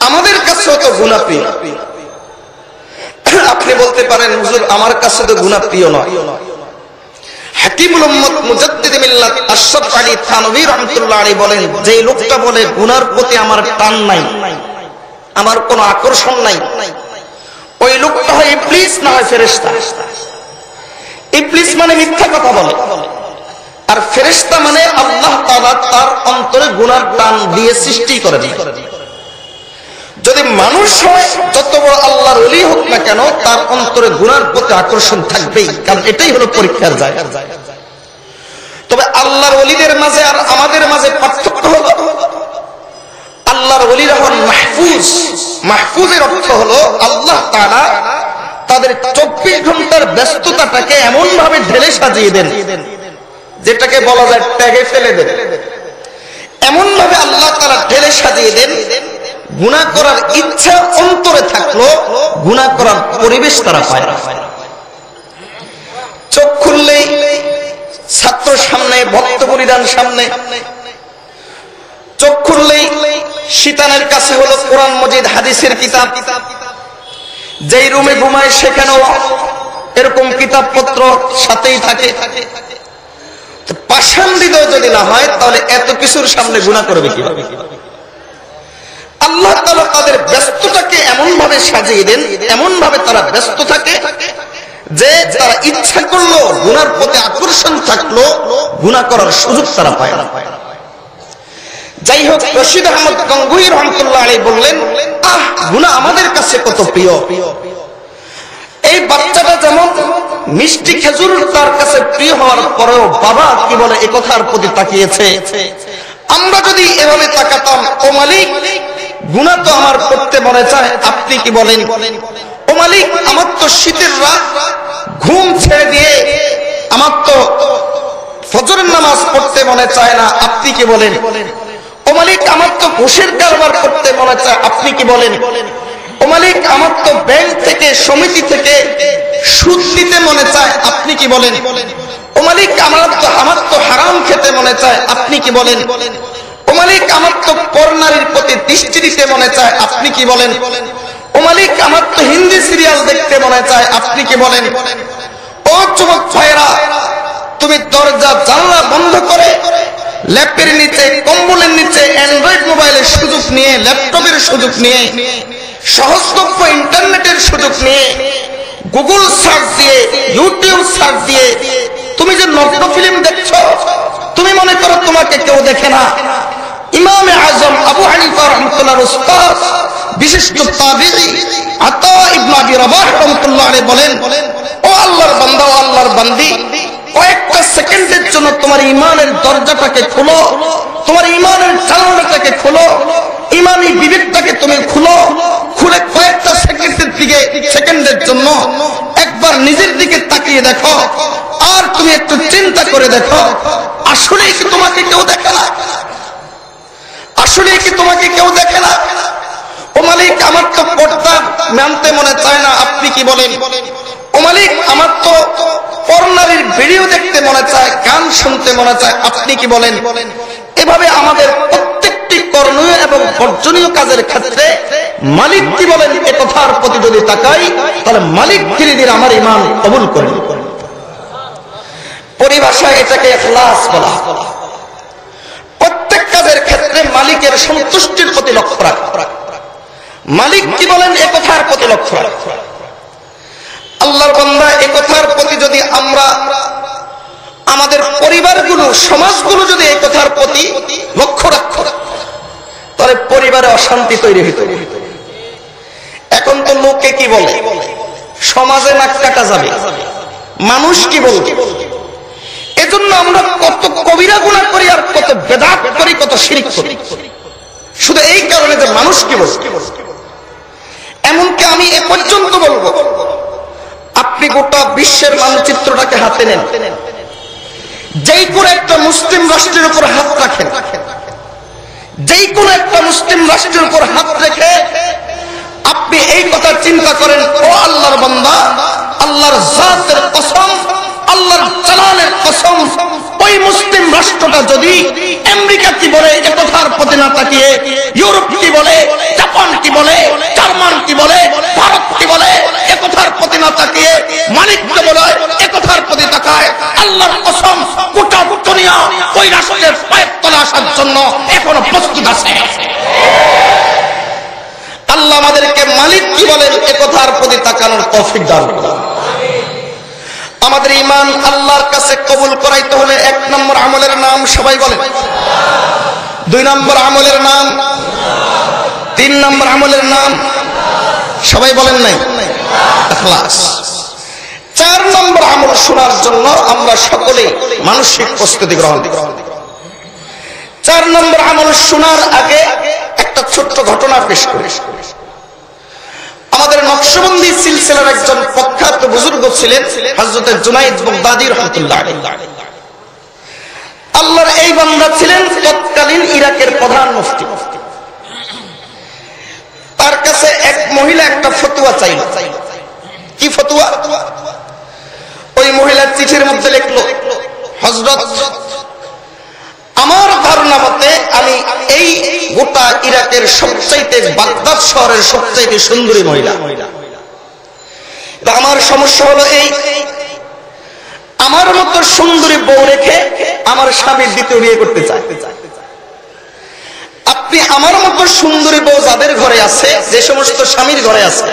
আমাদের কাছেও তো গুনাহ প্রিয়। আপনি বলতে পারেন হুজুর আমার কাছে তো গুনাহ প্রিয় নয়। হাকিমুল উম্মত মুজাদ্দিদ মিল্লাত আশরাফ আলী থানভী রাহমাতুল্লাহ আলাইহি বলেন, যে লোকটা বলে গুনার প্রতি আমার টান নাই, আমার কোনো আকর্ষণ নাই, ওই লোকটা হয় ইবলিস না হয় ফেরেশতা। ইবলিস মানে মিথ্যা কথা বলে, আর ফেরেশতা মানে আল্লাহ তাআলা তার অন্তরে গুনার টান দিয়ে সৃষ্টি করে দেন। যদি মানুষ হয়, যত বড় আল্লাহর ওলি হোক না কেন, তার অন্তরে গুনার প্রতি আকর্ষণ থাকবেই, কারণ এটাই হলো পরীক্ষার জায়গা। তবে আল্লাহর ওলিদের মাঝে আর আমাদের মাঝে পার্থক্য হলো, আল্লাহর ওলিরা হন মাহফুজ। মাহফুজের অর্থ হলো আল্লাহ তাআলা তাদের 24 ঘন্টার ব্যস্ততাটাকে এমন ভাবে ঢেলে সাজিয়ে দেন, যেটাকে বলা যায় ট্যাগে ফেলে দেন। এমন ভাবে আল্লাহ তাআলা ঢেলে সাজিয়ে দেন, গুনাহ করার ইচ্ছা অন্তরে থাকলো, গুনাহ করার পরিবেশ তারা পায় না। চোখ খুললেই ছাত্র সামনে, ভক্ত পরিধান সামনে, চোখ খুললেই শয়তানের কাছে হলো কোরআন মজিদ, হাদিসের কিতাব। যেই রুমে ঘুমায় সেখানেও এরকম কিতাবপত্র সাথেই থাকে। পাষাণ হৃদয় যদি না হয়, তাহলে এত কিছুর সামনে গুনাহ করবে কিভাবে? আল্লাহ তাআলা তাদের ব্যস্ততাকে এমন ভাবে সাজিয়ে দেন, এমন ভাবে তারা ব্যস্ত থাকে যে তারা ইচ্ছা করলো, গুনার প্রতি আকর্ষণ থাকলো, গুনাহ করার সুযোগ তারা পায় না। যাই হোক, রশিদ আহমদ গাঙ্গুহি রাহমাতুল্লাহ আলাইহি বললেন, আহ, গুনাহ আমাদের কাছে কত প্রিয়। এই বাচ্চাটা যেমন মিষ্টি খেজুর তার কাছে প্রিয় হওয়ার পরেও বাবা কি বলে এই কথার প্রতি তাকিয়েছে। আমরা যদি এভাবে তাকাতাম, ও মালিক গুনাহ তো আমার করতে মনে চায়, আপনি কি বলেন? ও মালিক, আমার তো শীতের রাত, ঘুম ছেড়ে দিয়ে আমার তো ফজরের নামাজ পড়তে মনে চায় না, আপনি কি বলেন? ও মালিক, আমার তো ঘুষের কারবার করতে মনে চায়, আপনি কি বলেন? ও মালিক, আমার তো ব্যাংক থেকে, সমিতি থেকে সুদ দিতে মনে চায়, আপনি কি বলেন? ও মালিক, আমার তো হারাম খেতে মনে চায়, আপনি কি বলেন? ও মালিক, আমার তো পরনারীর প্রতি দৃষ্টি দিতে মনে চায়, আপনি কি বলেন? ও মালিক, আমার তো হিন্দি সিরিয়াল দেখতে মনে চায়, আপনি কি বলেন? ও যুবক ভাইরা, তুমি দরজা জানলা বন্ধ করে ল্যাপের নিচে, কম্বলের নিচে অ্যান্ড্রয়েড মোবাইলের সুযোগ নিয়ে, ল্যাপটপের সুযোগ নিয়ে, সহজলভ্য ইন্টারনেটের সুযোগ নিয়ে, গুগল সার্চ দিয়ে, ইউটিউব সার্চ দিয়ে তুমি যে নগ্ন ফিল্ম দেখছো, তুমি মনে করো তোমাকে কেউ দেখে না। ইমামে আজম আবু হানিফা রাহমাতুল্লাহর উস্তাদ, বিশিষ্ট তাবিঈ আতা ইবনে আবি রাবাহ রাহমাতুল্লাহ আলাইহি বলেন, ও আল্লাহর বান্দা, ও আল্লাহর বান্দি, কয়েকটা সেকেন্ডের জন্য তোমার ঈমানের দরজাটাকে খোলো, তোমার ঈমানের জানালাটাকে খোলো, ঈমানি বিবেকটাকে তুমি খুলে কয়েকটা সেকেন্ডের জন্য একবার নিজের দিকে তাকিয়ে দেখো, আর তুমি একটু চিন্তা করে দেখো, আসলেই কি তোমাকে কেউ দেখে না? আসলেই কি তোমাকে কেউ দেখে না? ও মালিক, আমার তো পর্দা মানতে মনে চায় না, আপনি কি বলেন? ও মালিক, আমার তো পরনারীর ভিডিও দেখতে মনে চায়, গান শুনতে মনে চায়, আপনি কি বলেন? এভাবে আমাদের প্রত্যেকটি করণীয় এবং বর্জনীয় কাজের ক্ষেত্রে মালিক কি বলেন এ কথার প্রতি যদি তাকাই, তাহলে মালিক ধীরে ধীরে আমার ঈমান কবুল করেন। পরিভাষায় এটাকে ইখলাস বলা। প্রত্যেক কাজের ক্ষেত্রে মালিকের সন্তুষ্টির প্রতি লক্ষ্য রাখা। মালিক কি বলেন এ কথার প্রতি লক্ষ্য রাখা। আল্লাহর বান্দা, এ কথার প্রতি যদি আমরা আমাদের পরিবারগুলো, সমাজগুলো যদি এই কথার প্রতি লক্ষ্য রাখো, তাহলে পরিবারে অশান্তি তৈরি হইত। এখন তো লোকে কি বলে, সমাজে নাক কাটা যাবে, মানুষ কি বলবে, এজন্য আমরা কত কবিরা গুনাহ করি, আর কত বেদাত করি, কত শিরক করি, শুধু এই কারণে যে মানুষ কি বলবে। এমনকি আমি এ পর্যন্ত বলবো, আপনি গোটা বিশ্বের মানচিত্রটাকে হাতে নেন, যেই কোনো একটা মুসলিম রাষ্ট্রের উপর হাত রাখেন, যেই কোনো একটা মুসলিম রাষ্ট্রের উপর হাত রেখে আপনি এই কথা চিন্তা করেন, ও আল্লাহর বান্দা, আল্লাহর জাতের কসম, আল্লাহর জালালের কসম, ওই মুসলিম রাষ্ট্রটা যদি আমেরিকা কি বলে এ কথার প্রতি না তাকিয়ে, ইউরোপ কি বলে, জাপান কি বলে, জার্মান কি বলে, ভারত কি বলে এ কথার প্রতি না তাকিয়ে, মালিক কি বলে এ কথার প্রতি তাকায়, আল্লাহর কসম গোটা দুনিয়া ওই রাষ্ট্রের পায়ের তলে আসার জন্য এখনো প্রস্তুত আছে। আল্লাহ আমাদেরকে মালিক কি বলেন এ কথার প্রতি তাকানোর তৌফিক দান করুন। আমাদের ঈমান আল্লাহর কাছে কবুল করাইতে হলে 1 নম্বর আমলের নাম সবাই বলেন, 2 নম্বর আমলের নাম, 3 নম্বর আমলের নাম সবাই বলেন নাই, ইখলাস। 4 নম্বর আমল শোনার জন্য আমরা সকলে মানসিক প্রস্তুতি গ্রহণ করি। 4 নম্বর আমল শোনার আগে একটা ছোট্ট ঘটনা পেশ করি। আমাদের নকশবন্দি সিলসিলার একজন প্রখ্যাত বুজুর্গ ছিলেন হযরত জুনাইদ বাগদাদী রাহমাতুল্লাহ আলাইহি। আল্লাহর এই বান্দা ছিলেন তৎকালীন ইরাকের প্রধান মুফতি। তার কাছে এক মহিলা একটা ফতোয়া চাইল। কি ফতোয়া? ওই মহিলার চিঠির মধ্যে লিখলো, হযরত, আমার ধারণা মতে আমি এই গোটা ইরাকের সবচাইতে, বাগদাদ শহরের সবচাইতে সুন্দরী মহিলা। আমার সমস্যা হলো এই, আমার মতো সুন্দরী বউ রেখে আমার স্বামী দ্বিতীয় বিয়ে করতে চায়। আপনি আমার মতো সুন্দরী বউ যাদের ঘরে আছে, যে সমস্ত স্বামীর ঘরে আছে,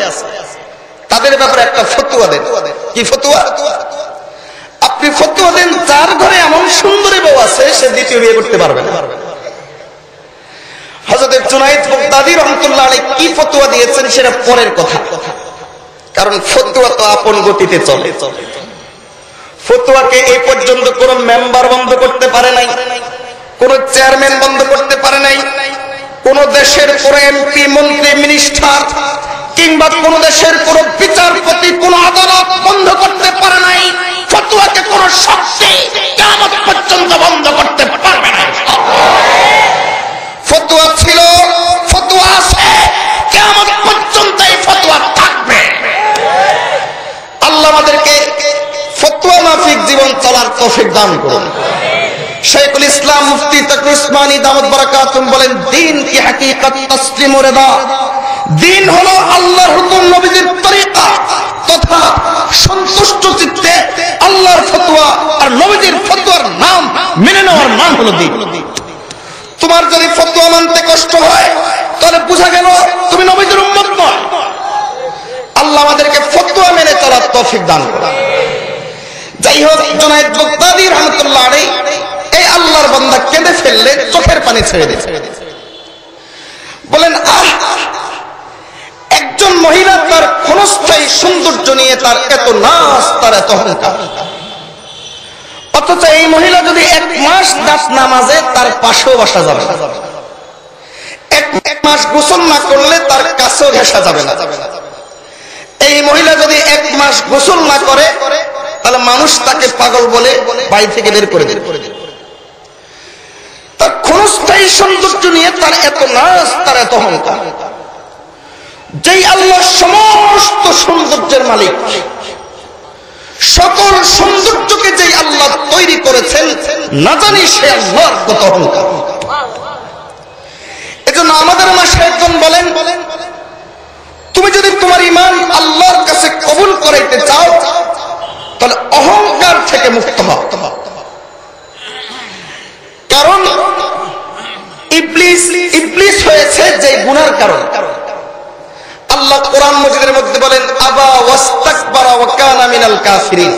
তাদের ব্যাপারে একটা ফতোয়া দেন। কি ফতোয়া? আপনি ফতোয়া দেন যার ঘরে এমন সুন্দরী বউ আছে সে দ্বিতীয় বিয়ে করতে পারবে না। হযরত জুনাইদ বাগদাদী রাহমাতুল্লাহ আলাইহি কি ফতোয়া দিয়েছেন সেটা পরের কথা, কারণ ফতোয়া তো আপন গতিতে চলে। ফতোয়াকে এই পর্যন্ত কোন মেম্বার বন্ধ করতে পারে নাই, কোন চেয়ারম্যান বন্ধ করতে পারে নাই, কোন দেশের কোন এমপি, মন্ত্রী, মিনিস্টার কিংবা কোন দেশের কোন বিচারপতি কোন আদালত বন্ধ করতে পারে নাই। ফতোয়াকে কোন শক্তি কিয়ামত পর্যন্ত বন্ধ করতে পারবে না। ফতোয়া ছিল, ফতোয়া আছে, কিয়ামত পর্যন্ত এই ফতোয়া থাকবে। আল্লাহ আমাদেরকে ফতোয়া মাফিক জীবন চলার তৌফিক দান করুন। শেখুল ইসলাম মুফতি তাকি উসমানী দামাত বারাকাতুহু বলেন, দ্বীন কি হাকিকত তসলিম ও রিদা, দ্বীন হলো আল্লাহর হুকুম, নবীজির তরিকা তথা সন্তুষ্ট চিত্তে আল্লাহর ফতোয়া আর নবীজির ফতোয়ার নাম মেনে নেওয়ার নাম হলো দ্বীন। তোমার যদি ফতোয়া মানতে কষ্ট হয় তাহলে বোঝা গেল তুমি নবীজির উম্মত নয়। আল্লাহ আমাদেরকে ফতোয়া মেনে চলার তৌফিক দান করুন। যাই হোক, জুনায়েদ বাগদাদী রাহমাতুল্লাহ আলাইহি এই আল্লাহর বান্দা কেঁদে ফেললে, চোখের পানি ছেড়ে দিয়েছে, বলেন একজন মহিলা তার ক্ষণস্থায়ী সৌন্দর্য নিয়ে তার এত নাচ, তার এত অহংকার, অথচ এই মহিলা যদি 1 মাস দাস নামাজে তার পাশেও বসা যাবে না, 1 মাস গোসল না করলে তার কাছেও ঘেঁষা যাবে না। এই মহিলা যদি 1 মাস গোসল না করে তাহলে মানুষ তাকে পাগল বলে বাড়ি থেকে বের করে দেবে। তার ক্ষণস্থায়ী সৌন্দর্য নিয়ে তার এত নাচ, তার এত অহংকার। যেই আল্লাহ সমস্ত সৌন্দর্যের মালিক, সকল সৌন্দর্যকে যেই আল্লাহ তৈরি করেছেন, না জানি সে আল্লাহর কত অহংকার। এজন্য আমাদের মাসে একজন বলেন, তুমি যদি তোমার ঈমান আল্লাহর কাছে কবুল করাইতে চাও তাহলে অহংকার থেকে মুক্ত হও। কারণ ইবলিস হয়েছে যে গুনার কারণ। আল্লাহ কোরআন মাজিদের মধ্যে বলেন, আবা ওয়াস্তাকবারা ওয়া কানা মিনাল কাফিরিন।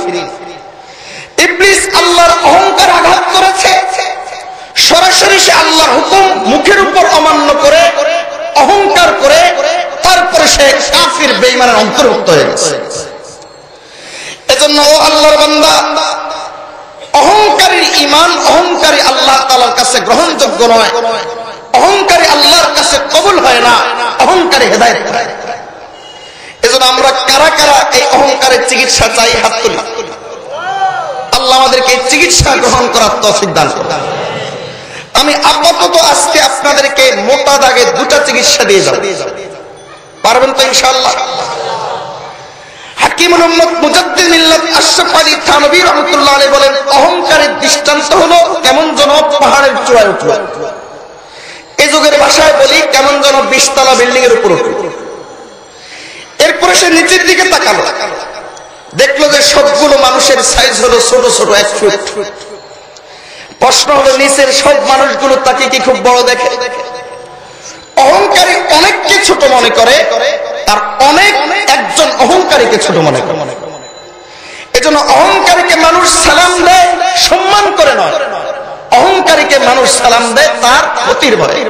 ইবলিস আল্লাহর অহংকার আঘাত করেছে, সরাসরি সে আল্লাহর হুকুম মুখের উপর অমান্য করে, অহংকার করে, তারপরে সে কাফির বেঈমানের অন্তর্ভুক্ত হয়ে গেছে। এজন্য ও আল্লাহর বান্দা, অহংকারী ঈমান, অহংকারী আল্লাহ তাআলার কাছে গ্রহণযোগ্য নয়, অহংকারী আল্লাহর কাছে কবুল হয় না, অহংকারী হেদায়েত পায়। এজন্য আমরা কারা কারা এই অহংকারের চিকিৎসা চাই, হাত তুলি। আল্লাহ আমাদেরকে এই চিকিৎসা গ্রহণ করার তৌফিক দান করুন। আমি আপাতত আজকে আপনাদেরকে মোটা দাগে 2টা চিকিৎসা দিয়ে যাব, পারবেন তো ইনশাআল্লাহ? হাকিমুল উম্মত মুজাদ্দিদ মিল্লাত আশরাফ আলী থানভী রাহমাতুল্লাহ আলাইহি বলেন, অহংকারের দৃষ্টান্ত হলো কেমন যেন পাহাড়ের চূড়ায় উঠল। এই যুগের ভাষায় বলি, কেমন যেন 20 তলা বিল্ডিং এর উপর উঠল। এরপরে সে নিচের দিকে তাকালো, দেখলো যে সবগুলো মানুষের সাইজ হলো ছোট ছোট 1 ফুট। প্রশ্ন হলো, নিচের সব মানুষগুলো তাকে কি খুব বড় দেখে? অহংকারী অনেককে ছোট মনে করে, আর অনেক একজন অহংকারীকে ছোট মনে করে। এজন্য অহংকারীকে মানুষ সালাম দেয় সম্মান করে নয়, অহংকারীকে মানুষ সালাম দেয় তার ক্ষতির ভয়ে।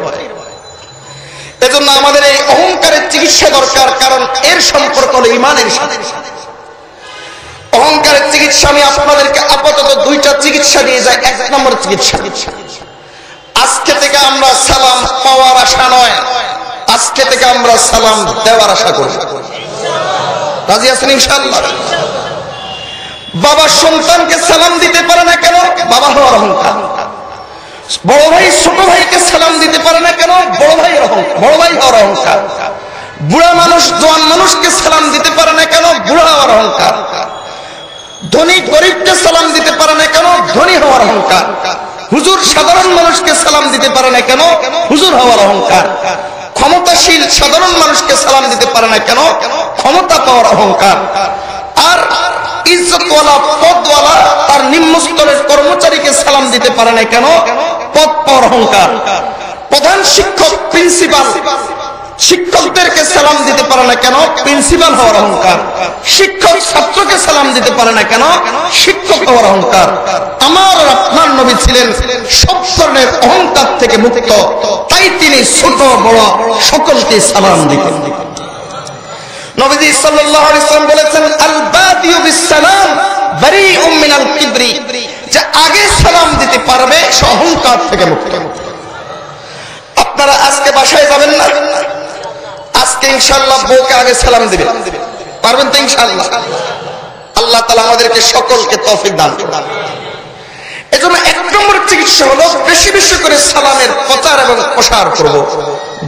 এজন্য আমাদের এই অহংকারের চিকিৎসা দরকার, কারণ এর সম্পর্ক হলো ঈমানের সাথে। অহংকারের চিকিৎসা আমি আপনাদেরকে আপাতত 2টা চিকিৎসা দিয়ে যাই। 1 নম্বর চিকিৎসা, আজকে থেকে আমরা সালাম পাওয়ার আশা নয়, আজকে থেকে আমরা সালাম দেওয়ার আশা করি। রাজি আছেন ইনশাআল্লাহ? বাবা সন্তানকে সালাম দিতে পারে না কেন? বাবা হওয়ার অহংকার। বড় ভাই ছোট ভাইকে সালাম দিতে পারে না কেন? বড় ভাই হওয়ার অহংকার। বুড়া মানুষ জওয়ান মানুষকে সালাম দিতে পারে না কেন? বুড়া হওয়ার অহংকার। ধনী গরিবকে সালাম দিতে পারে না কেন? ধনী হওয়ার অহংকার। হুজুর সাধারণ মানুষকে সালাম দিতে পারে না কেন? হুজুর হওয়ার অহংকার। ক্ষমতাশীল সাধারণ মানুষকে সালাম দিতে পারে না কেন? ক্ষমতা পাওয়ার অহংকার। আর ইজ্জতওয়ালা পদওয়ালা তার নিম্ন স্তরের কর্মচারীকে সালাম দিতে পারে না কেন? পদ পাওয়ার অহংকার। প্রধান শিক্ষক প্রিন্সিপাল শিক্ষকদেরকে সালাম দিতে পারে না কেন? প্রিন্সিপাল হওয়ার অহংকার। শিক্ষক ছাত্রকে সালাম দিতে পারে না কেন? শিক্ষক হওয়ার অহংকার। আমার আপনার নবী ছিলেন সব ধরনের অহংকার থেকে মুক্ত, তাই তিনি ছোট বড় সকলকে সালাম দিতেন। নবীজি সাল্লাল্লাহু আলাইহি ওয়াসাল্লাম বলেছেন, আল বাদিউ বিসসালাম বারিউম মিনাল কিবরি, যে আগে সালাম দিতে পারবে সে অহংকার থেকে মুক্ত। আপনারা আজকে বাসায় আজকে ইনশাআল্লাহ বউকে আগে সালাম দিবেন, পারবেন তো ইনশাআল্লাহ? আল্লাহ তাআলা আমাদেরকে সকলকে তৌফিক দান করুন। এজন্য এক নম্বর চিকিৎসা হলো বেশি বেশি করে সালামের প্রচার এবং প্রসার করব।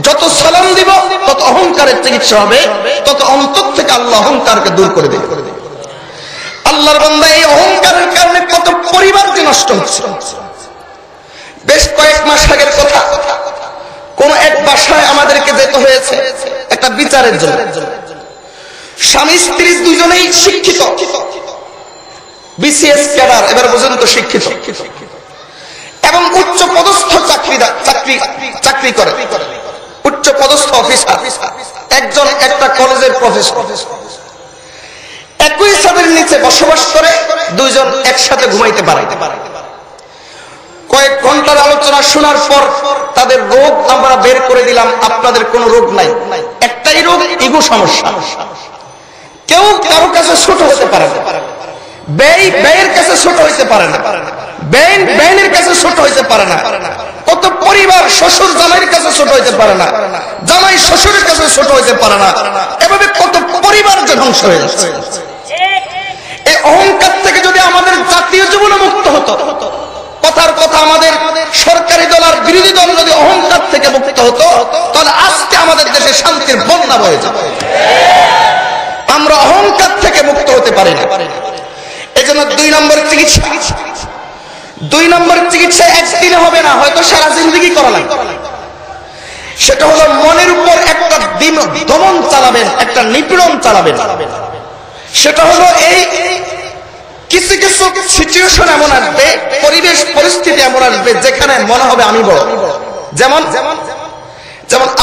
যত সালাম দিব তত অহংকারের চিকিৎসা হবে, তত অন্তর থেকে আল্লাহ অহংকারকে দূর করে দেবে। আল্লাহর বান্দা, এই অহংকারের কারণে কত পরিবার যে নষ্ট হচ্ছে। বেশ কয়েক মাস আগের কথা, কোন এক বাসায় আমাদেরকে যেতে হয়েছে একটা বিচারের জন্য। স্বামী স্ত্রী দুজনেই শিক্ষিত, বিসিএস ক্যাডার, এবার পর্যন্ত শিক্ষিত এবং উচ্চ পদস্থ চাকরি করে, উচ্চ পদস্থ অফিসার, একজন একটা কলেজের প্রফেসর। একই ছাদের নিচে বসবাস করে, দুইজন একসাথে ঘুমাইতে পারে। কয়েক ঘন্টার আলোচনা শোনার পর তাদের রোগ আমরা বের করে দিলাম, আপনাদের কোনো রোগ নাই, একটাই রোগ, ইগো সমস্যা। কেউ কারো কাছে ছোট হতে পারে না, ব্যয়ের কাছে ছোট হইতে পারে না, ব্যয়ের কাছে ছোট হইতে পারে না। কত পরিবার শ্বশুর জামাইয়ের কাছে ছোট হইতে পারে না, জামাই শ্বশুরের কাছে ছোট হইতে পারে না। এভাবে কত পরিবার যে ধ্বংস হয়ে যাচ্ছে। এই অহংকার থেকে যদি আমাদের জাতীয় জীবনে মুক্ত হতো, কথার কথা আমাদের সরকারি দল আর বিরোধী দল যদি অহংকার থেকে মুক্ত হতো, তাহলে আজকে আমাদের দেশে শান্তির বন্যা বয়ে যেত। আমরা অহংকার থেকে মুক্ত হতে পারি না। এজন্য দুই নম্বর চিকিৎসা একদিনে হবে না, হয়তো সারা জিন্দগি করা লাগবে। সেটা হলো মনের উপর একটা দমন চালাবেন, একটা নিপীড়ন চালাবেন। সেটা হলো এই কিছু কিছু সিচুয়েশন এমন আসবে, পরিবেশ পরিস্থিতি এমন আসবে যেখানে মনে হবে আমি বড়। যেমন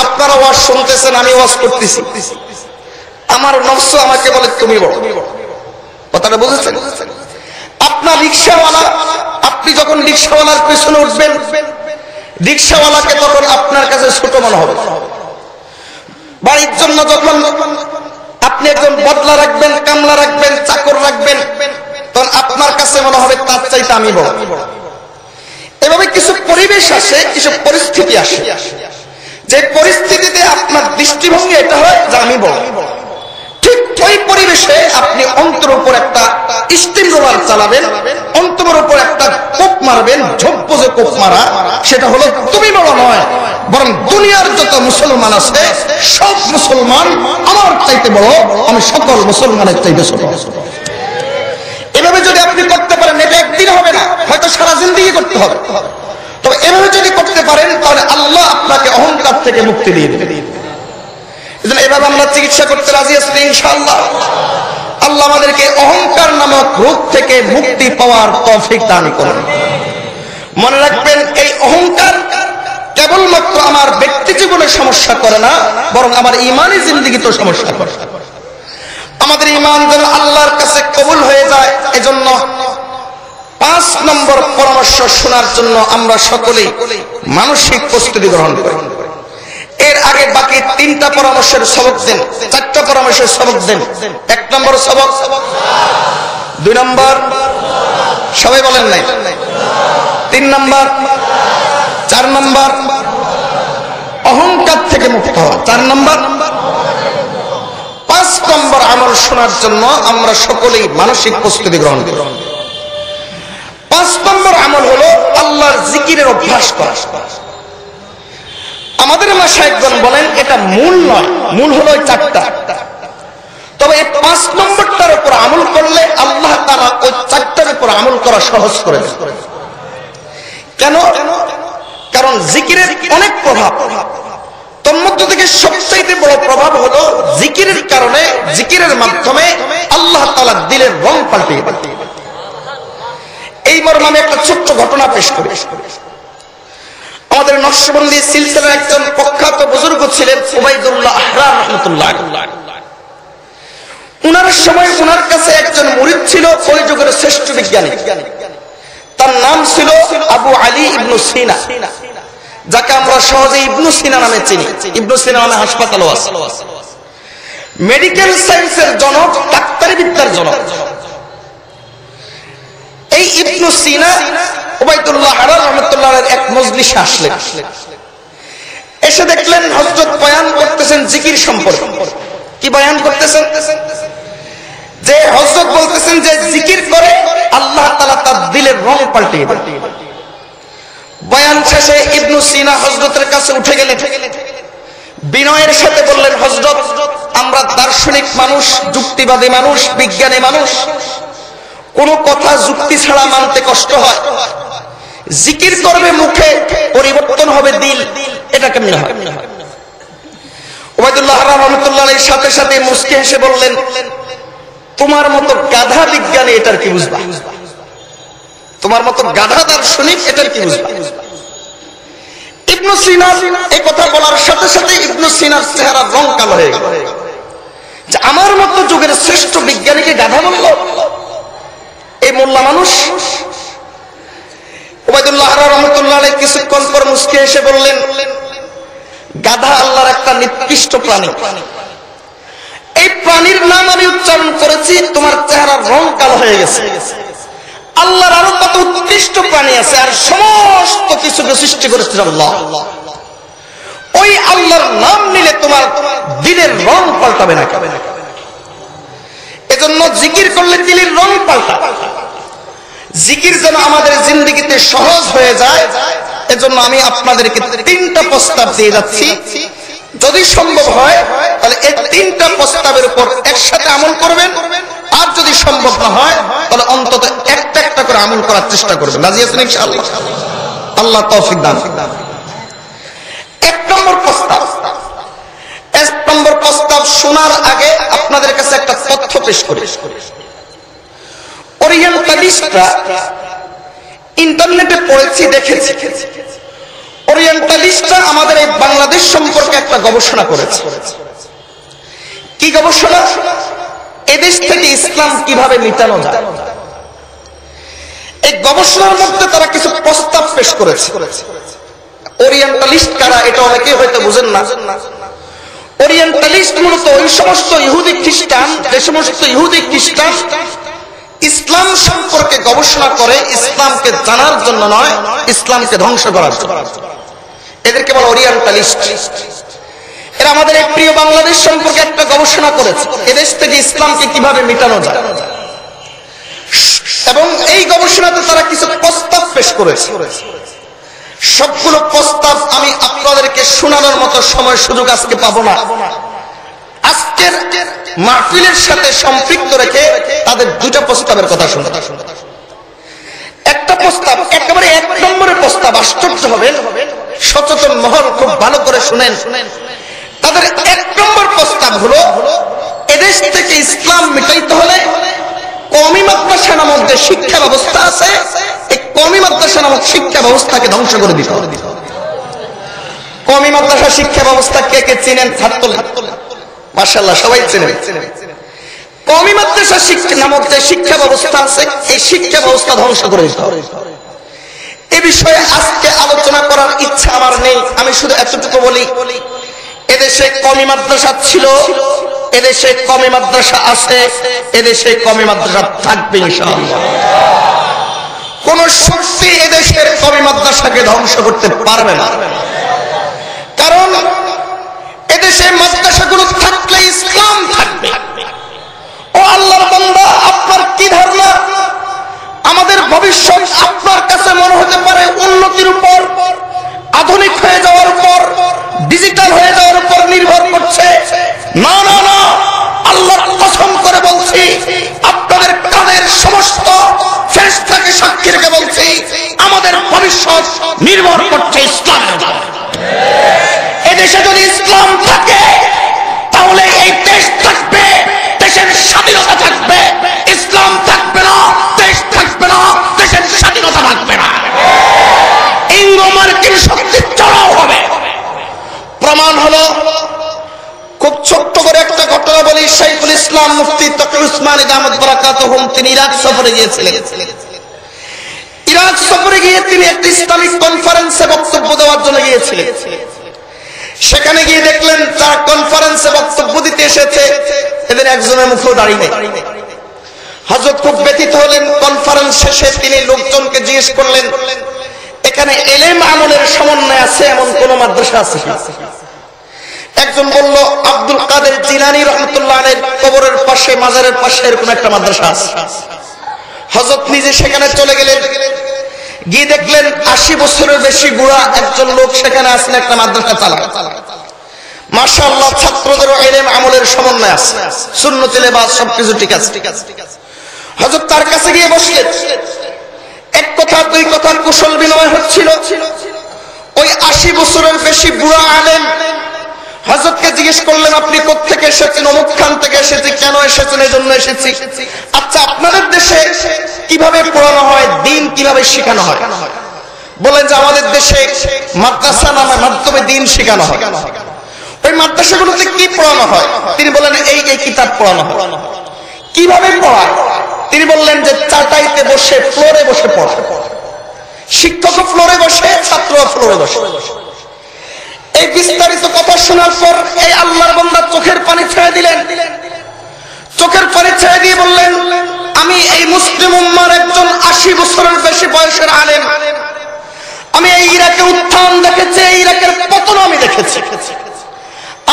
আপনারা ওয়াজ শুনতেছেন, আমি ওয়াজ করতেছি, আমার নফস আমাকে বলে তুমি বড়। কথাটা বুঝেছেন? আপনার রিকশাওয়ালা, আপনি যখন রিকশাওয়ালার পেছনে উঠবেন, রিকশাওয়ালাকে তখন আপনার কাছে ছোট মনে হবে। বাড়ির জন্য যখন আপনি একজন বদলা রাখবেন, কামলা রাখবেন, চাকর রাখবেন, তখন আপনার কাছে মনে হবে তার চাইতে আমি বড়। এভাবে কিছু পরিবেশ আসে, কিছু পরিস্থিতি আসে, যে পরিস্থিতিতে আপনার দৃষ্টিভঙ্গি এটা হয় যে আমি বড়। ঠিক ওই পরিবেশে আপনি অন্তর উপর একটা স্টিম রোলার চালাবেন, অন্তরের উপর একটা কোপ মারবেন, ঝোপঝে কোপ মারা। সেটা হলো তুমি বড় নয়, বরং দুনিয়ার যত মুসলমান আছে সব মুসলমান আমার চাইতে বড়, আমি সকল মুসলমানের চাইতে ছোট। এভাবে যদি আপনি করতে পারেন, এটা একদিন হবে না, হয়তো সারা জিন্দেগি করতে হবে। তবে এভাবে যদি করতে পারেন, তাহলে আল্লাহ আপনাকে অহংকার থেকে মুক্তি দিয়ে দেবে। এভাবে আমরা চিকিৎসা করতে রাজি আছি ইনশাআল্লাহ। আল্লাহ আমাদেরকে অহংকার নামক রোগ থেকে মুক্তি পাওয়ার তৌফিক দান করুন। মনে রাখবেন, এই অহংকার কেবলমাত্র আমার ব্যক্তি জীবনে সমস্যা করে না, বরং আমার ইমানি জিন্দেগিতেও সমস্যা করে। আমাদের ইমান যেন আল্লাহর কাছে কবুল হয়ে যায়, এজন্য 5 নম্বর পরামর্শ শোনার জন্য আমরা সকলেই মানসিক প্রস্তুতি গ্রহণ করি। এর আগে বাকি 3টা পরামর্শের সবক দেন, 4টা পরামর্শের সবক দেন। 1 নম্বর সবক, 2 নম্বর সবাই বলেন নাই, 3 নম্বর, 4 নম্বর অহংকার থেকে মুক্ত হওয়া, 4 নম্বর, 5 নম্বর আমল শোনার জন্য আমরা সকলেই মানসিক প্রস্তুতি গ্রহণ করি। 5 নম্বর আমল হলো আল্লাহর জিকিরের অভ্যাস করা। আমাদের মাশায়েখগণ বলেন এটা মূল নয়, মূল হলো 4টা। তবে এই 5 নম্বরটার উপর আমল করলে আল্লাহ তাআলা ওই 4টার উপর আমল করা সহজ করে দেন। কেন? কারণ জিকিরের অনেক প্রভাব, তোর মধ্য থেকে সবচেয়ে বড় প্রভাব হলো জিকিরের কারণে, জিকিরের মাধ্যমে আল্লাহ তাআলা দিলের রং পাল্টে দেন। এই মর্মে আমি একটা ছোট্ট ঘটনা পেশ করি। আমাদের নকশবন্দি সিলসিলার একজন প্রখ্যাত বুজুর্গ ছিলেন উবাইদুল্লাহ আহরার রাহমাতুল্লাহ। উনার সময় উনার কাছে একজন মুরিদ ছিল, ওই যুগের শ্রেষ্ঠ বিজ্ঞানী। তার নাম ছিল আবু আলী ইবনু সিনা, যাকে আমরা সহজে ইবনু সিনা নামে চিনি। ইবনু সিনা নামে হাসপাতালও আছে। মেডিকেল সায়েন্সের জনক, ডাক্তারি বিদ্যার জনক। এই ইবনু সিনা উবাইদুল্লাহ আহরার রাহমাতুল্লাহর এক মজলিসে আসলেন। এসে দেখলেন হযরত বয়ান করতে করতেছেন জিকির সম্পর্কে। কি বয়ান করতেছেন? যে হযরত বলতেছেন যে জিকির করে আল্লাহ তাআলা তার দিলের রং পাল্টিয়ে দেন। বয়ান শেষে ইবনে সিনা হযরতের কাছে উঠে গেলেন, বিনয়ের সাথে বললেন, হযরত আমরা দার্শনিক মানুষ, যুক্তিবাদী মানুষ, বিজ্ঞানী মানুষ, কোন কথা যুক্তি ছাড়া মানতে কষ্ট হয়। জিকির করবে মুখে, পরিবর্তন হবে দিল, এটা কেমনে হয়? উবাইদুল্লাহ রাহমাতুল্লাহ আলাইহির সাথে সাথে মুস্কি হেসে বললেন, তোমার মতো গাধা বিজ্ঞানী এটার কি বুঝবা? তোমার মতো গাধা দার্শনিক এটার কি বুঝবা? ইবনে সিনা এই কথা বলার সাথে সাথে ইবনে সিনার চেহারা রং কালো হয়ে গেল। যে আমার মতো যুগের শ্রেষ্ঠ বিজ্ঞানীকে গাধা বলল এই মোল্লা মানুষ? উবাইদুল্লাহ রাহমাতুল্লাহ আলাইহি কিছুক্ষণ পর মুস্কি হেসে বললেন, গাধা আল্লাহর একটা নিকৃষ্ট প্রাণী। এই প্রাণীর নাম আমি উচ্চারণ করেছি, তোমার চেহারার রং কালো হয়ে গেছে। আল্লাহর আরো কত উৎকৃষ্ট প্রাণী আছে, আর সমস্ত কিছুকে সৃষ্টি করেছেন আল্লাহ। ওই আল্লাহর নাম নিলে তোমার দিলের রং পাল্টাবে না। এজন্য জিকির করলে দিলের রং পাল্টা। জিকির যেন আমাদের জিন্দেগিতে সহজ হয়ে যায়, এজন্য আমি আপনাদেরকে 3টা প্রস্তাব দিয়ে যাচ্ছি। যদি সম্ভব হয় তাহলে এই 3টা প্রস্তাবের উপর একসাথে আমল করবেন, আর যদি সম্ভব না হয় তাহলে অন্তত একটা একটা করে আমল করার চেষ্টা করবেন। রাজি আছেন ইনশাআল্লাহ? আল্লাহ তৌফিক দান। 1 নম্বর প্রস্তাব। 1 নম্বর প্রস্তাব শোনার আগে আপনাদের কাছে একটা তথ্য পেশ করি। ওরিয়েন্টালিস্টরা, ইন্টারনেটে পড়েছি, দেখেছি, ওরিয়েন্টালিস্টরা আমাদের এই বাংলাদেশ সম্পর্কে একটা গবেষণা করেছে। কি গবেষণা? এদেশ থেকে ইসলাম কিভাবে মিটানো যায়। এই গবেষণার মধ্যে তারা কিছু প্রস্তাব পেশ করেছে। ওরিয়েন্টালিস্ট কারা এটা অনেকে হয়তো বুঝেন না। ওরিয়েন্টালিস্ট মূলত ওই সমস্ত ইহুদি খ্রিস্টান, যে সমস্ত ইহুদি খ্রিস্টান ইসলাম সম্পর্কে গবেষণা করে ইসলামকে জানার জন্য নয়, ইসলামকে ধ্বংস করার জন্য, এদেরকে বলে ওরিয়েন্টালিস্ট। এরা আমাদের এই প্রিয় বাংলাদেশ সম্পর্কে একটা গবেষণা করেছে, এদেশ থেকে ইসলামকে কিভাবে মিটানো যায়। এবং এই গবেষণাতে তারা কিছু প্রস্তাব পেশ করেছে। সবগুলো প্রস্তাব আমি আপনাদেরকে শোনানোর মতো সময় সুযোগ আজকে পাবো না। আজকের মাহফিলের সাথে সম্পৃক্ত রেখে তাদের 2টা প্রস্তাবের কথা শুনুন। একটা প্রস্তাব, একেবারে 1 নম্বরের প্রস্তাব, আশ্চর্য হবেন, সচেতন মহল খুব ভালো করে শুনেন। তাদের 1 নম্বর প্রস্তাব হলো, এদেশ থেকে ইসলাম মিটাইতে হলে কওমি মাদ্রাসা নামক যে শিক্ষা ব্যবস্থা আছে, এই কওমি মাদ্রাসা নামক শিক্ষা ব্যবস্থাকে ধ্বংস করে দিতে হবে। কওমি মাদ্রাসা শিক্ষা ব্যবস্থা কে কে চিনেন? হাত তোলেন। মাশাআল্লাহ, সবাই চিনেন। কওমি মাদ্রাসা শিক্ষা নামক যে শিক্ষা ব্যবস্থা আছে, এই শিক্ষা ব্যবস্থা ধ্বংস করে দিতে হবে। এ বিষয়ে আজকে আলোচনা করার ইচ্ছা আমার নেই। আমি শুধু এতটুকু বলি, এদেশে কওমি মাদ্রাসা ছিল, এদেশে কওমি মাদ্রাসা আছে, এদেশে কওমি মাদ্রাসা থাকবে ইনশাআল্লাহ। কোন শক্তি এদেশের কওমি মাদ্রাসাকে ধ্বংস করতে পারবে না। কারণ এদেশে মাদ্রাসাগুলো থাকলে ইসলাম থাকবে। ও আল্লাহর বান্দা, আপনার কি ধারণা আমাদের ভবিষ্যৎ আপনার কাছে মনে হতে পারে উন্নতির উপর, আধুনিক হয়ে যাওয়ার উপর, ডিজিটাল হয়ে যাওয়ার উপর নির্ভর করছে? না না না, আল্লাহর কসম করে বলছি, আপনাদের কানের সমস্ত ফেরেশতাকে সাক্ষী রেখে বলছি, আমাদের ভবিষ্যৎ নির্ভর করছে ইসলামের উপর। এদেশে যদি ইসলাম থাকে তাহলে এই দেশ থাকবে, দেশের স্বাধীনতা থাকবে। ইসলাম থাকবে না, দেশ থাকবে না, দেশের স্বাধীনতা থাকবে না। ইংরো মার্কিন শক্তি চড়াও হবে। প্রমাণ হলো, খুব ছোট্ট করে একটা ঘটনা বলি। শাইখুল ইসলাম মুফতি তকি উসমানী দামাত বারাকাতুহুম, তিনি ইরাক সফরে গিয়েছিলেন। ইরাক সফরে গিয়ে তিনি একটি ইসলামিক কনফারেন্সে বক্তব্য দেওয়ার জন্য গিয়েছিলেন। সেখানে গিয়ে দেখলেন যারা কনফারেন্সে বক্তব্য দিতে এসেছে এদের একজনের মুখেও দাড়ি নেই। হযরত খুব ব্যথিত হলেন। কনফারেন্স শেষে তিনি লোকজনকে জিজ্ঞেস করলেন, এখানে ইলম আমলের সমন্বয় আছে এমন কোন মাদ্রাসা আছে? একজন বলল আব্দুল কাদের জিলানী রাহমাতুল্লাহ আলাইহির কবরের পাশে মাজারের পাশে এরকম একটা মাদ্রাসা আছে। হযরত নিজে সেখানে চলে গেলেন, গিয়ে দেখলেন 80 বছরের বেশি বুড়া একজন লোক সেখানে আসলে একটা মাদ্রাসা চালায়। মাশাআল্লাহ, ছাত্রদের ইলম আমলের সমন্বয় আছে, সুন্নতে লেবাস সবকিছু ঠিক আছে। হযরত তার কাছে গিয়ে বসলেন, এক কথা দুই কথা কুশল বিনিময় হচ্ছিল। ওই 80 বছরের বেশি বুড়া আলেম হযরতকে জিজ্ঞেস করলেন, আপনি কোত্থেকে এসেছেন? অমুক খান থেকে এসেছি। কেন এসেছেন? এই জন্য এসেছি। আচ্ছা, আপনাদের দেশে কিভাবে পড়ানো হয়, দিন কিভাবে শেখানো হয়? বলেন যে আমাদের দেশে মাদ্রাসা নামের মাধ্যমে দিন শেখানো হয়। ওই মাদ্রাসাগুলোতে কি পড়ানো হয়? তিনি বলেন এই এই কিতাব পড়ানো হয়। কিভাবে পড়ায়? তিনি বললেন যে চাটাইতে বসে, ফ্লোরে বসে পড়ায়। শিক্ষক ফ্লোরে বসে, ছাত্র ফ্লোরে বসে। এই বিস্তারিত কথা শোনার পর এই আল্লাহর বান্দা চোখের পানি ছেড়ে দিলেন। চোখের পানি ছেড়ে দিয়ে বললেন, আমি এই মুসলিম উম্মার একজন 80 বছরের বেশি বয়সের আলেম। আমি এই ইরাকের উত্থান দেখেছি, এই ইরাকের পতন আমি দেখেছি।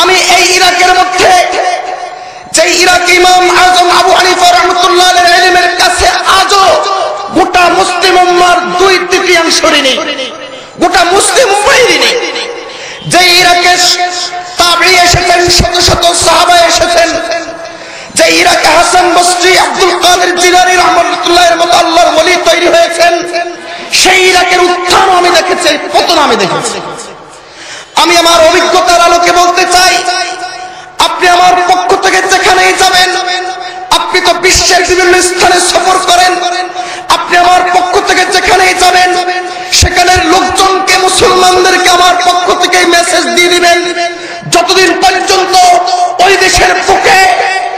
আমি এই ইরাকের মধ্যে যে ইরাক ইমাম আজম আবু হানিফা রাহমাতুল্লাহ আলাইহির ইলমের কাছে আজও গোটা মুসলিম উম্মার 2/3 নেই, গোটা মুসলিম উম্মাই নেই। যে ইরাকে তাবেঈ এসেছেন, শত শত সাহাবা এসেছেন, যে ইরাকে হাসান বসরি, আব্দুল কাদের জিলানী রাহমাতুল্লাহের মতো আল্লাহর ওলি তৈরি হয়েছেন, সেই ইরাকের উত্থান আমি দেখেছি, পতন আমি দেখেছি। আমি আমার অভিজ্ঞতার আলোকে বলতে চাই, আপনি আমার পক্ষ থেকে যেখানেই যাবেন, আপনি তো বিশ্বের বিভিন্ন স্থানে সফর করেন, আপনি আমার পক্ষ থেকে যেখানেই যাবেন সেখানের লোকজনকে, মুসলমানদেরকে আমার পক্ষ থেকে মেসেজ দিয়ে দিবেন, যতদিন পর্যন্ত ওই দেশের বুকে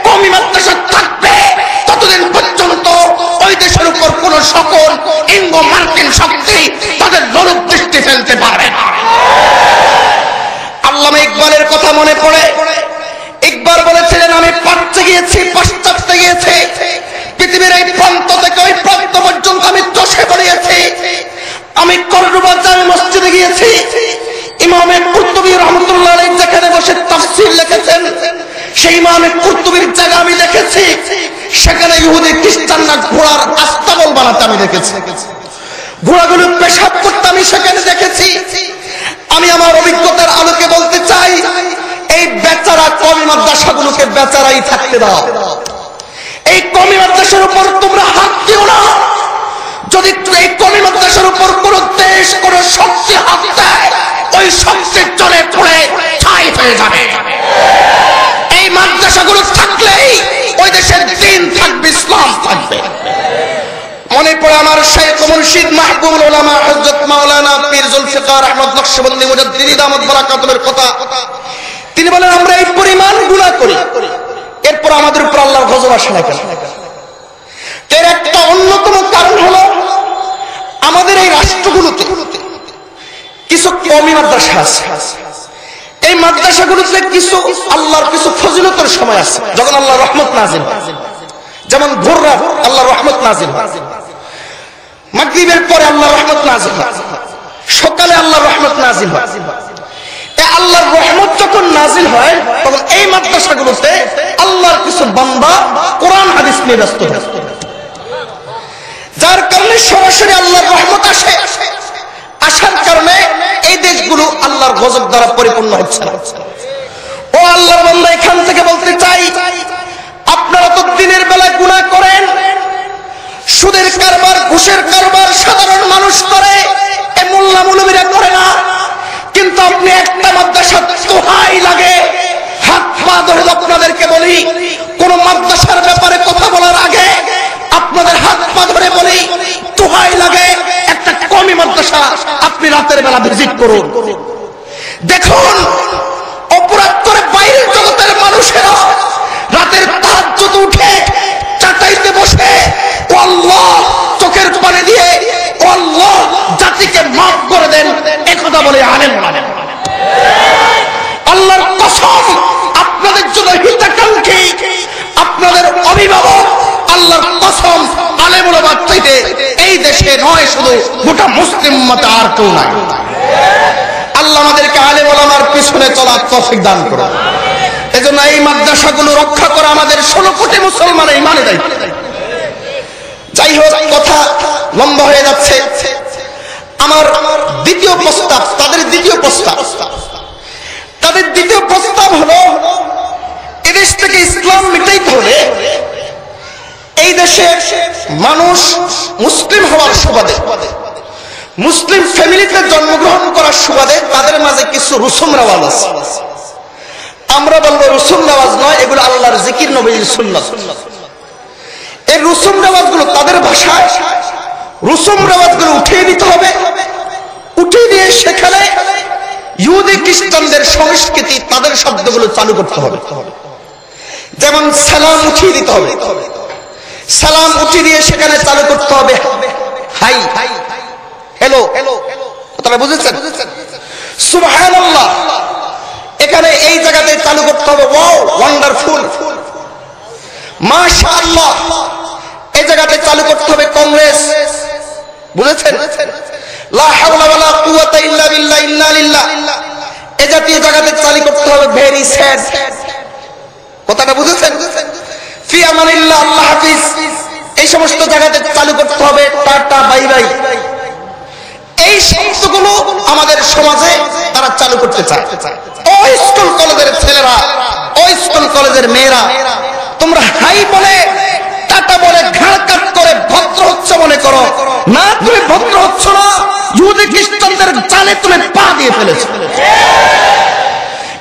কওমি মাদ্রাসা থাকবে ততদিন পর্যন্ত ওই দেশের উপর কোন সকল ইঙ্গো মার্কিন শক্তি তাদের লোলুপ দৃষ্টি ফেলতে পারবে না। আল্লামা ইকবালের কথা মনে পড়ে। ইকবাল বলেছিলেন, আমি পাশ্চাত্যে গিয়েছি, পাশ্চাত্যে গিয়েছি, পৃথিবীর এই প্রান্ত থেকে ওই প্রান্ত পর্যন্ত আমি চষে বেরিয়েছি। আমি কর্ডোবা জামে মসজিদে গিয়েছি, ইমামে কুরতুবী রাহমাতুল্লাহ আলাইহি যেখানে বসে তাফসীর লিখেছেন, সেই ইমামে কুরতুবীর জায়গা আমি দেখেছি। সেখানে ইহুদি খ্রিস্টানরা ঘোড়ার আস্তাবল বানাতে আমি দেখেছি, ঘোড়াগুলো পেশাব করতে আমি সেখানে দেখেছি। আমি আমার অভিজ্ঞতার আলোকে বলতে চাই, এই বেচারা কওমি মাদ্রাসাগুলোকে বেচারাই থাকতে দাও। এই কওমি মাদ্রাসার উপর তোমরা হাত দিও না। যদি এই কওমি মাদ্রাসার উপর কোন দেশ, কোন শক্তি হাত দেয়, ওই শক্তি চলে পড়ে ছাই হয়ে যাবে। এই মাদ্রাসাগুলো থাকলেই ওই দেশের দ্বীন থাকবে, ইসলাম থাকবে। মনে পড়ে আমার শাইখ মুর্শিদ মাহবুবুল উলামা হযরত মাওলানা পীর জুলফিকার আহমদ নকশবন্দি মুজাদ্দিদি দামাত বারাকাতুহুর কথা। তিনি বলেন, আমরা এই পরিমাণ গুনাহ করি, এরপর আমাদের উপর আল্লাহর গজব আসে না কেন? এর একটা অন্যতম কারণ হলো আমাদের এই রাষ্ট্রগুলোতে কিছু কওমি মাদ্রাসা আছে। এই মাদ্রাসাগুলোতে কিছু আল্লাহর কিছু ফজিলতের সময় আছে, যখন আল্লাহর রহমত নাজিল হয়। যেমন ভোর রাত আল্লাহর রহমত নাজিল হয়, মাগরিবের পরে আল্লাহর রহমত নাজিল হয়, সকালে আল্লাহর রহমত নাজিল হয়। এই আল্লাহর রহমত যখন নাজিল হয়, তখন এই মাদ্রাসাগুলোতে আল্লাহর কিছু বান্দা কোরআন হাদিস নিয়ে ব্যস্ত থাকে, যার কারণে সরাসরি আল্লাহর রহমত আসে। আসার কারণে এই দেশগুলো আল্লাহর গজব দ্বারা পরিপূর্ণ হচ্ছে না। ও আল্লাহর বান্দা, এখান থেকে বলতে চাই, আপনারা তো দিনের বেলা গুনাহ করেন, সুদের কারবার, ঘুষের কারবার সাধারণ মানুষ করে, এই মোল্লা মৌলবীরা করে না। কিন্তু আপনি একটা মাদ্রাসা দোহাই লাগে, হাত পা ধরে আপনাদেরকে বলি, কোন মাদ্রাসার ব্যাপারে কথা বলার আগে আপনাদের হাত পা ধরে বলি, দোহাই লাগে, একটা কওমি মাদ্রাসা আপনি রাতের বেলা ভিজিট করুন। দেখুন, অপরাধ করে বাইরের জগতের মানুষেরা রাতের তাহাজ্জুদ উঠে চাটাইতে বসে, ও আল্লাহ চোখের পানি দিয়ে, ও আল্লাহ জাতিকে মাফ করে দেন, একথা বলে আলেম বলেন। আল্লাহর কসম, আপনাদের জন্য হিতাকাঙ্ক্ষী আপনাদের অভিভাবক, আল্লাহর কসম, আলেম ওলামা চাইতে এই দেশে নয়, শুধু গোটা মুসলিম উম্মতে আর কেউ নাই। আল্লাহ আমাদেরকে আলেম ওলামার পিছনে চলার তৌফিক দান করুন। এজন্য এই মাদ্রাসাগুলো রক্ষা করা আমাদের 16 কোটি মুসলমানের ইমানের দায়িত্ব। যাই হোক, কথা লম্বা হয়ে যাচ্ছে। আমার দ্বিতীয় প্রস্তাব, তাদের দ্বিতীয় প্রস্তাব হলো, এদেশ থেকে ইসলাম মিটাইতে হলে এই দেশের মানুষ মুসলিম হওয়ার সুবাদে, মুসলিম ফ্যামিলিতে জন্মগ্রহণ করার সুবাদে তাদের মাঝে কিছু রসুম রেওয়াজ আছে। আমরা বলবো রসুম রেওয়াজ নয়, এগুলো আল্লাহর জিকির, নবীর সুন্নাত। এই রসুম রেওয়াজগুলো তাদের ভাষায় রসুম রেওয়াজগুলো উঠিয়ে দিতে হবে। উঠিয়ে দিয়ে সেখানে ইহুদি খ্রিস্টানদের সংস্কৃতি, তাদের শব্দগুলো চালু করতে হবে। যেমন সালাম উঠিয়ে দিতে হবে, সালাম উঠিয়ে দিয়ে সেখানে চালু করতে হবে হাই, হ্যালো, কথাটা বুঝেছেন? সুবহানাল্লাহ, এখানে এই জায়গাতে চালু করতে হবে ওয়াও, ওয়ান্ডারফুল, মাশাআল্লাহ, এই জায়গাতে চালু করতে হবে কংগ্রেস, বুঝেছেন? লা হাওলা ওয়ালা কুওয়াতা ইল্লা বিল্লাহ, ইন্না লিল্লাহ, এই জাতীয় জায়গাতে চালু করতে হবে ভেরি স্যাড, কথাটা বুঝেছেন? ফি আমানিল্লাহ, আল্লাহ হাফিজ, এই সমস্ত জায়গাতে চালু করতে হবে টাটা বাই বাই। এই শব্দগুলো আমাদের সমাজে তারা চালু করতে চায়। ওই স্কুল কলেজের ছেলেরা, ওই স্কুল কলেজের মেয়েরা, তোমরা হাই বলে, টাটা বলে, ঘাড় কাট করে ভদ্র হচ্ছে মনে করো না, তুমি ভদ্র হচ্ছ না, ইহুদি খ্রিস্টানদের জালে তুমি পা দিয়ে ফেলেছো।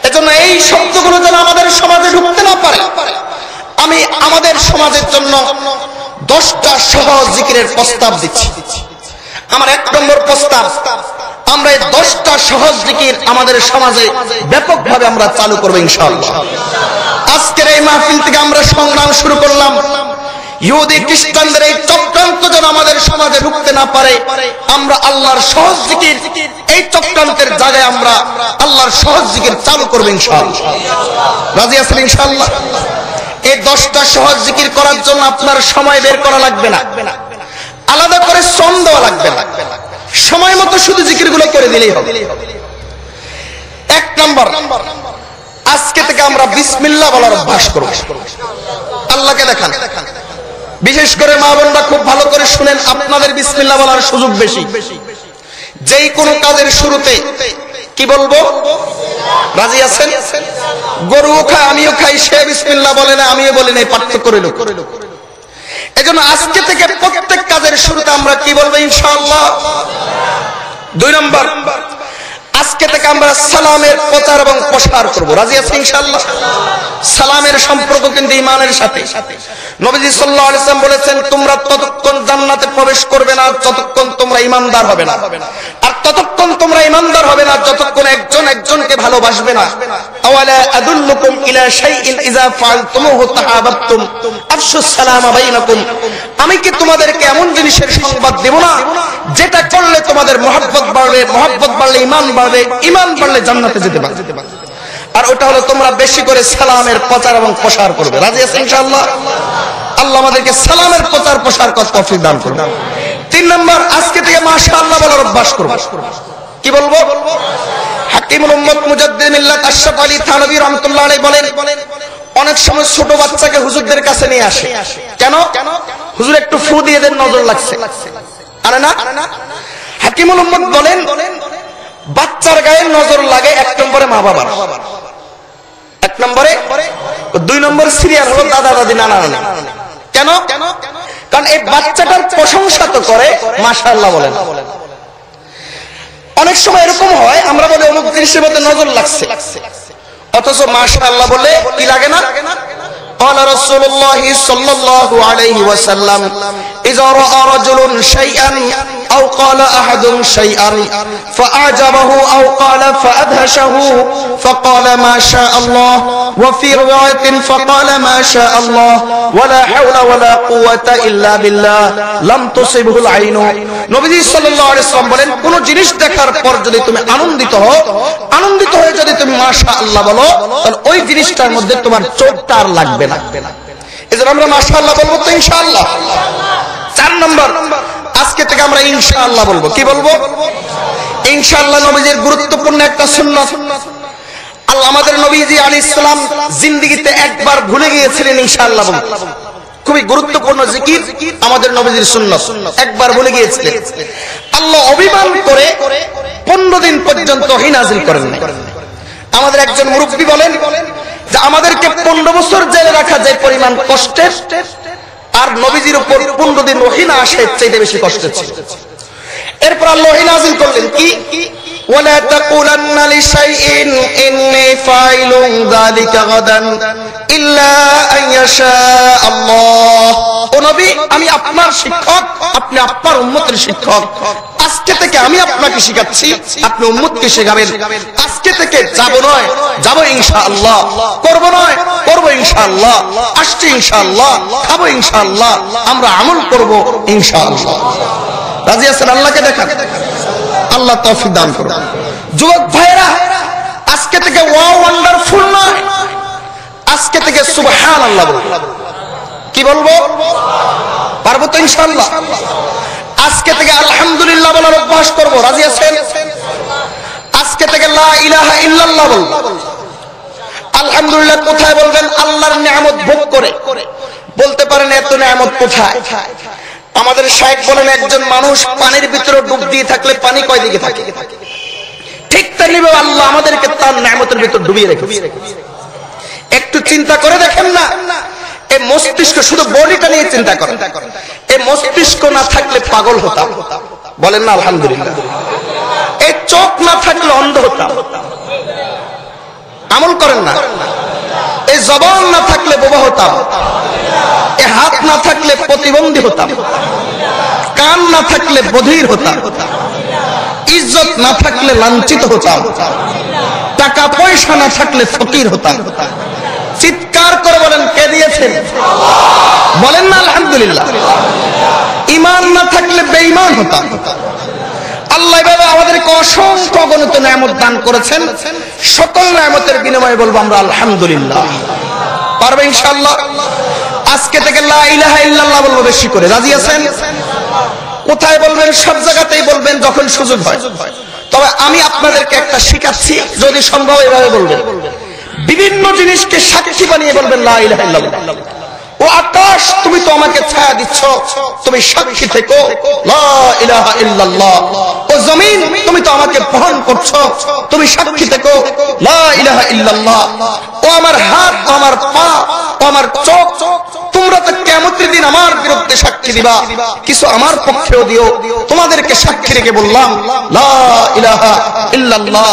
এজন্য এই শব্দগুলো যেন আমাদের সমাজে ঢুকতে না পারে, আমি আমাদের সমাজের জন্য 10টা সহজ জিকিরের প্রস্তাব দিচ্ছি। আমার 1 নম্বর প্রস্তাব, আমরা এই 10টা সহজ জিকির আমাদের সমাজে ব্যাপকভাবে আমরা চালু করব ইনশাআল্লাহ। আজকের এই মাহফিল থেকে আমরা সংগ্রাম শুরু করলাম, ইহুদি খ্রিস্টানদের এই চক্রান্ত যেন আমাদের সমাজে ঢুকতে না পারে। আমরা আল্লাহর সহজ জিকির, এই চক্রান্তের জায়গায় আমরা আল্লাহর সহজ জিকির চালু করব ইনশাআল্লাহ। রাজি আছেন ইনশাআল্লাহ? এই 10টা সহজ জিকির করার জন্য আপনার সময় বের করা লাগবে না, আলাদা করে শ্রম দেওয়া লাগবে না, সময় মতো শুধু জিকিরগুলো করে দিলেই হবে। 1 নম্বর, আজকে থেকে আমরা বিসমিল্লাহ বলার অভ্যাস করব। আল্লাহকে দেখান, বিশেষ করে মা বোনরা খুব ভালো করে শুনেন, আপনাদের বিসমিল্লাহ বলার সুযোগ বেশি। যেই কোনো কাজের শুরুতে কি বলবো? রাজি আছেন? গরুও খায়, আমিও খাই, সে বিসমিল্লাহ বলে না, আমিও বলি না, পার্থক্য রইল। এজন্য আজকে থেকে প্রত্যেক কাজের শুরুতে আমরা কি বলবো? ইনশাআল্লাহ। 2 নম্বর, আজকে থেকে আমরা সালামের প্রচার এবং প্রসার করব। রাজি আছেন ইনশাআল্লাহ? সালামের সম্পর্ক কিন্তু ঈমানের সাথে। নবীজি সাল্লাল্লাহু আলাইহি ওয়াসাল্লাম বলেছেন, তোমরা ততক্ষণ জান্নাতে প্রবেশ করবে না যতক্ষণ তোমরা ঈমানদার হবে না, আর ততক্ষণ তোমরা ঈমানদার হবে না যতক্ষণ একজন একজনকে ভালোবাসবে না। আওয়ালা আদুল্লুকুম ইলা শাইইন ইযা ফাআলতুমুহু তাহাবাবতুম আফশুস সালামা বাইনাকুম, আমি কি তোমাদেরকে এমন জিনিসের সংবাদ দেব না যেটা করলে তোমাদের মহব্বত বাড়বে, মহব্বত বাড়লে ঈমান বাড়বে, ঈমান বাড়লে জান্নাতে যেতে পারবে। আর ওটা হলো তোমরা বেশি করে সালামের প্রচার এবং প্রসার করবে। রাজি আছেন ইনশাআল্লাহ? আল্লাহ আমাদেরকে সালামের প্রচার প্রসার করার তৌফিক দান করুন। 3 নম্বর, আজকে থেকে মাশাআল্লাহ বলার অভ্যাস করব। কি বলবো? হাকিমুল উম্মত মুজাদ্দিদ মিল্লাত আশরাফ আলী থানভী রাহমাতুল্লাহ আলাইহি বলেন, অনেক সময় ছোট বাচ্চাকে হুজুরদের কাছে নিয়ে আসে, কেন? হুজুর একটু ফু দিয়ে দেন, নজর লাগছে, আরে না। হাকিমুল উম্মত বলেন, বাচ্চার গায়ে নজর লাগে 1 নম্বরে মা বাবার, 1 নম্বরে। 2 নম্বর সিরিয়াল হলো দাদা দাদি, নানা নানি। কেন? কারণ এই বাচ্চাটার প্রশংসা তো করে, মাশাআল্লাহ বলেন। অনেক সময় এরকম হয়, আমরা বলি অমুক জিনিসের মধ্যে নজর লাগছে, অথচ মাশাআল্লাহ বলে কি লাগে না? قال رسول الله صلى الله عليه وسلم إذا رأى رجل شيئا أو قال أحد شيئا فأعجبه أو قال فأدهشه فقال ما شاء الله وفي رواية فقال ما شاء الله ولا حول ولا قوة إلا بالله لم تصبه العين। নবীজি সাল্লাল্লাহু আলাইহি ওয়াসাল্লাম বলেন, কোন জিনিস দেখার পর যদি তুমি আনন্দিত হও, আনন্দিত হয়ে যদি তুমি মাশাআল্লাহ বলো, তাহলে ওই জিনিসটার মধ্যে তোমার চোখটা আর লাগবে না। এজন্য আমরা মাশাআল্লাহ বলবো তো ইনশাআল্লাহ। 4 নম্বর, আজকে থেকে আমরা ইনশাআল্লাহ বলবো। কি বলবো? ইনশাআল্লাহ নবীজির গুরুত্বপূর্ণ একটা সুন্নাত। আল্লাহ আমাদের নবীজি আলাইহিস সালাম জিন্দেগিতে একবার ভুলে গিয়েছিলেন ইনশাআল্লাহ বলতে, খুবই গুরুত্বপূর্ণ জিকির আমাদের নবীজির সুন্নাত, একবার ভুলে গিয়েছিলেন। আল্লাহ অভিমান করে 15 দিন পর্যন্ত ওহী নাযিল করেন না। আমাদের একজন মুরব্বী বলেন যে আমাদেরকে 15 বছর জেলে রাখা যে পরিমাণ কষ্টের, আর নবীজির উপর 15 দিন ওহী না আসে চাইতে বেশি কষ্টের ছিল। এরপর আল্লাহ ওহী নাযিল করলেন কি, ওয়ালা তাকুলান্না লিশাইইন ইন্নী ফাইলুন যালিকা গাদান ইল্লা আন ইয়াশা আল্লাহ। ও নবী, আমি আপনার শিক্ষক, আপনি আপনার উম্মতের শিক্ষক। আজকে থেকে আমি আপনাকে শিখাচ্ছি, আপনি উম্মতকে শেখাবেন। আজকে থেকে যাব নয়, যাব ইনশাআল্লাহ, করব নয়, করব ইনশাআল্লাহ, আসছি ইনশাআল্লাহ, খাবো ইনশাআল্লাহ, আমরা আমল করব ইনশাআল্লাহ। রাজি আছেন? আল্লাহকে দেখান, আল্লাহ তৌফিক দান করুন। যুবক ভাইরা, আজকে থেকে ওয়াও ওয়ান্ডারফুল নয়, আজকে থেকে সুবহানাল্লাহ বলবো। কি বলবো? পারবো তো ইনশাআল্লাহ। আজকে থেকে আলহামদুলিল্লাহ বলার অভ্যাস করব। রাজি আছেন? আজকে থেকে লা ইলাহা ইল্লাল্লাহ বলবো। আলহামদুলিল্লাহ কোথায় বলবেন? আল্লাহর নিয়ামত ভোগ করে। বলতে পারেন এত নিয়ামত কোথায়? আমাদের শায়েখ বলেন একজন মানুষ পানির ভিতরে ডুব দিয়ে থাকলে পানি কয় দিকে থাকে? ঠিক তেমনি আল্লাহ আমাদেরকে তার নিয়ামতের ভিতর ডুবিয়ে রেখেছে। একটু চিন্তা করে দেখেন না, এই মস্তিষ্ক, শুধু বডিটা নিয়ে চিন্তা করেন, এই মস্তিষ্ক না থাকলে পাগল হতাম, বলেন না আলহামদুলিল্লাহ। এই চোখ না থাকলে অন্ধ হতাম, আমল করেন না। এই জবান না থাকলে বোবা হতাম, এই হাত না থাকলে প্রতিবন্ধী হতাম, কান না থাকলে বধির হতাম, ইজ্জত না থাকলে লাঞ্ছিত হতাম, টাকা পয়সা না থাকলে ফকির হতাম। চিৎকার করে বলেন কে দিয়েছেন? বলেন না আলহামদুলিল্লাহ। ঈমান না থাকলে বেঈমান হতাম। আল্লাহ এভাবে আমাদেরকে অসংখ্য অগণিত নিয়ামত দান করেছেন। সকল নিয়ামতের বিনিময়ে বলবো আমরা আলহামদুলিল্লাহ। পারবে ইনশাআল্লাহ? আজকে থেকে লা ইলাহা ইল্লাল্লাহ বলবো বেশি করে। রাজি আছেন? কোথায় বলবেন? সব জায়গাতেই বলবেন যখন সুযোগ হয়। তবে আমি আপনাদেরকে একটা শিখাচ্ছি, যদি সম্ভব এভাবে বলবেন। বিভিন্ন জিনিসকে সাক্ষী বানিয়ে বলবেন লা ইলাহা ইল্লাল্লাহ। ও আকাশ, তুমি তো আমাকে ছায়া দিচ্ছ, তুমি সাক্ষী থেকো লা ইলাহা ইল্লাল্লাহ। ও জমিন, তুমি তো আমাকে বহন করছো, তুমি সাক্ষী থেকো লা ইলাহা ইল্লাল্লাহ। ও আমার হাত, ও আমার পা, ও আমার চোখ, তোমরা তো কিয়ামতের দিন আমার বিরুদ্ধে সাক্ষী দিবা, কিছু আমার পক্ষেও দিও। তোমাদেরকে সাক্ষী রেখে বললাম লা ইলাহা ইল্লাল্লাহ।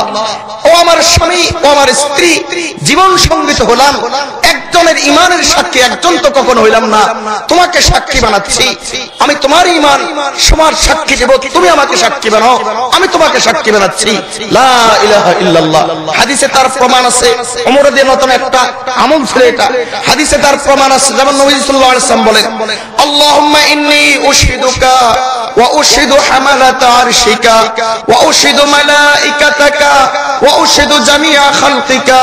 ও আমার স্বামী, ও আমার স্ত্রী, জীবন সঙ্গী তো হলাম, একজনের ঈমানের সাক্ষী, একজন তো কখনো হইলাম না। তোমাকে সাক্ষী বানাচ্ছি, আমি তোমার ঈমান সবার সাক্ষী দেব, তুমি আমাকে সাক্ষী বানাও, আমি তোমাকে সাক্ষী বানাচ্ছি লা ইলাহা ইল্লাল্লাহ। হাদিসে তার প্রমাণ আছে। ওমর রাদিয়াল্লাহু আনহু একটা আমল ছিল এটা, হাদিসে তার প্রমাণ আছে। যেমন নবী সাল্লাল্লাহু আলাইহি ওয়াসাল্লাম বলেন, আল্লাহুম্মা ইন্নী উশহিদুকা ওয়া উশহিদু হামালাতা আরশিকা ওয়া উশহিদু মালাইকাতাকা ওয়া উশহিদু জামিআ খালকিকা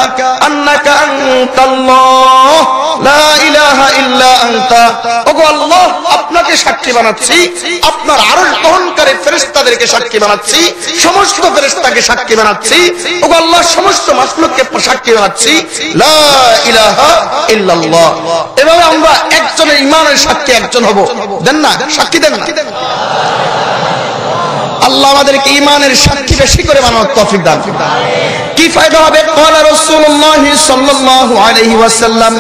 আন্নাকা আনতাল্লাহ লা ইলাহা ইল্লা আনতা। ওগো আল্লাহ, আপনাকে সাক্ষী বানাচ্ছি, আপনার আরশ বহনকারী ফেরেশতাদেরকে সাক্ষী বানাচ্ছি, সমস্ত ফেরেশতাকে সাক্ষী বানাচ্ছি, ওগো আল্লাহ সমস্ত মাখলুককে সাক্ষী বানাচ্ছি লা ইলাহা ইল্লাল্লাহ। এভাবে আমরা একজনের ঈমানের সাক্ষী একজন হব। দেন না? সাক্ষী দেন না? আল্লাহ আমাদেরকে ঈমানের সাক্ষী বেশি করে বানানোর তৌফিক দান করুন। কি ফায়দা হবে? ক্বালা রাসূলুল্লাহ সাল্লাল্লাহু আলাইহি ওয়াসাল্লাম,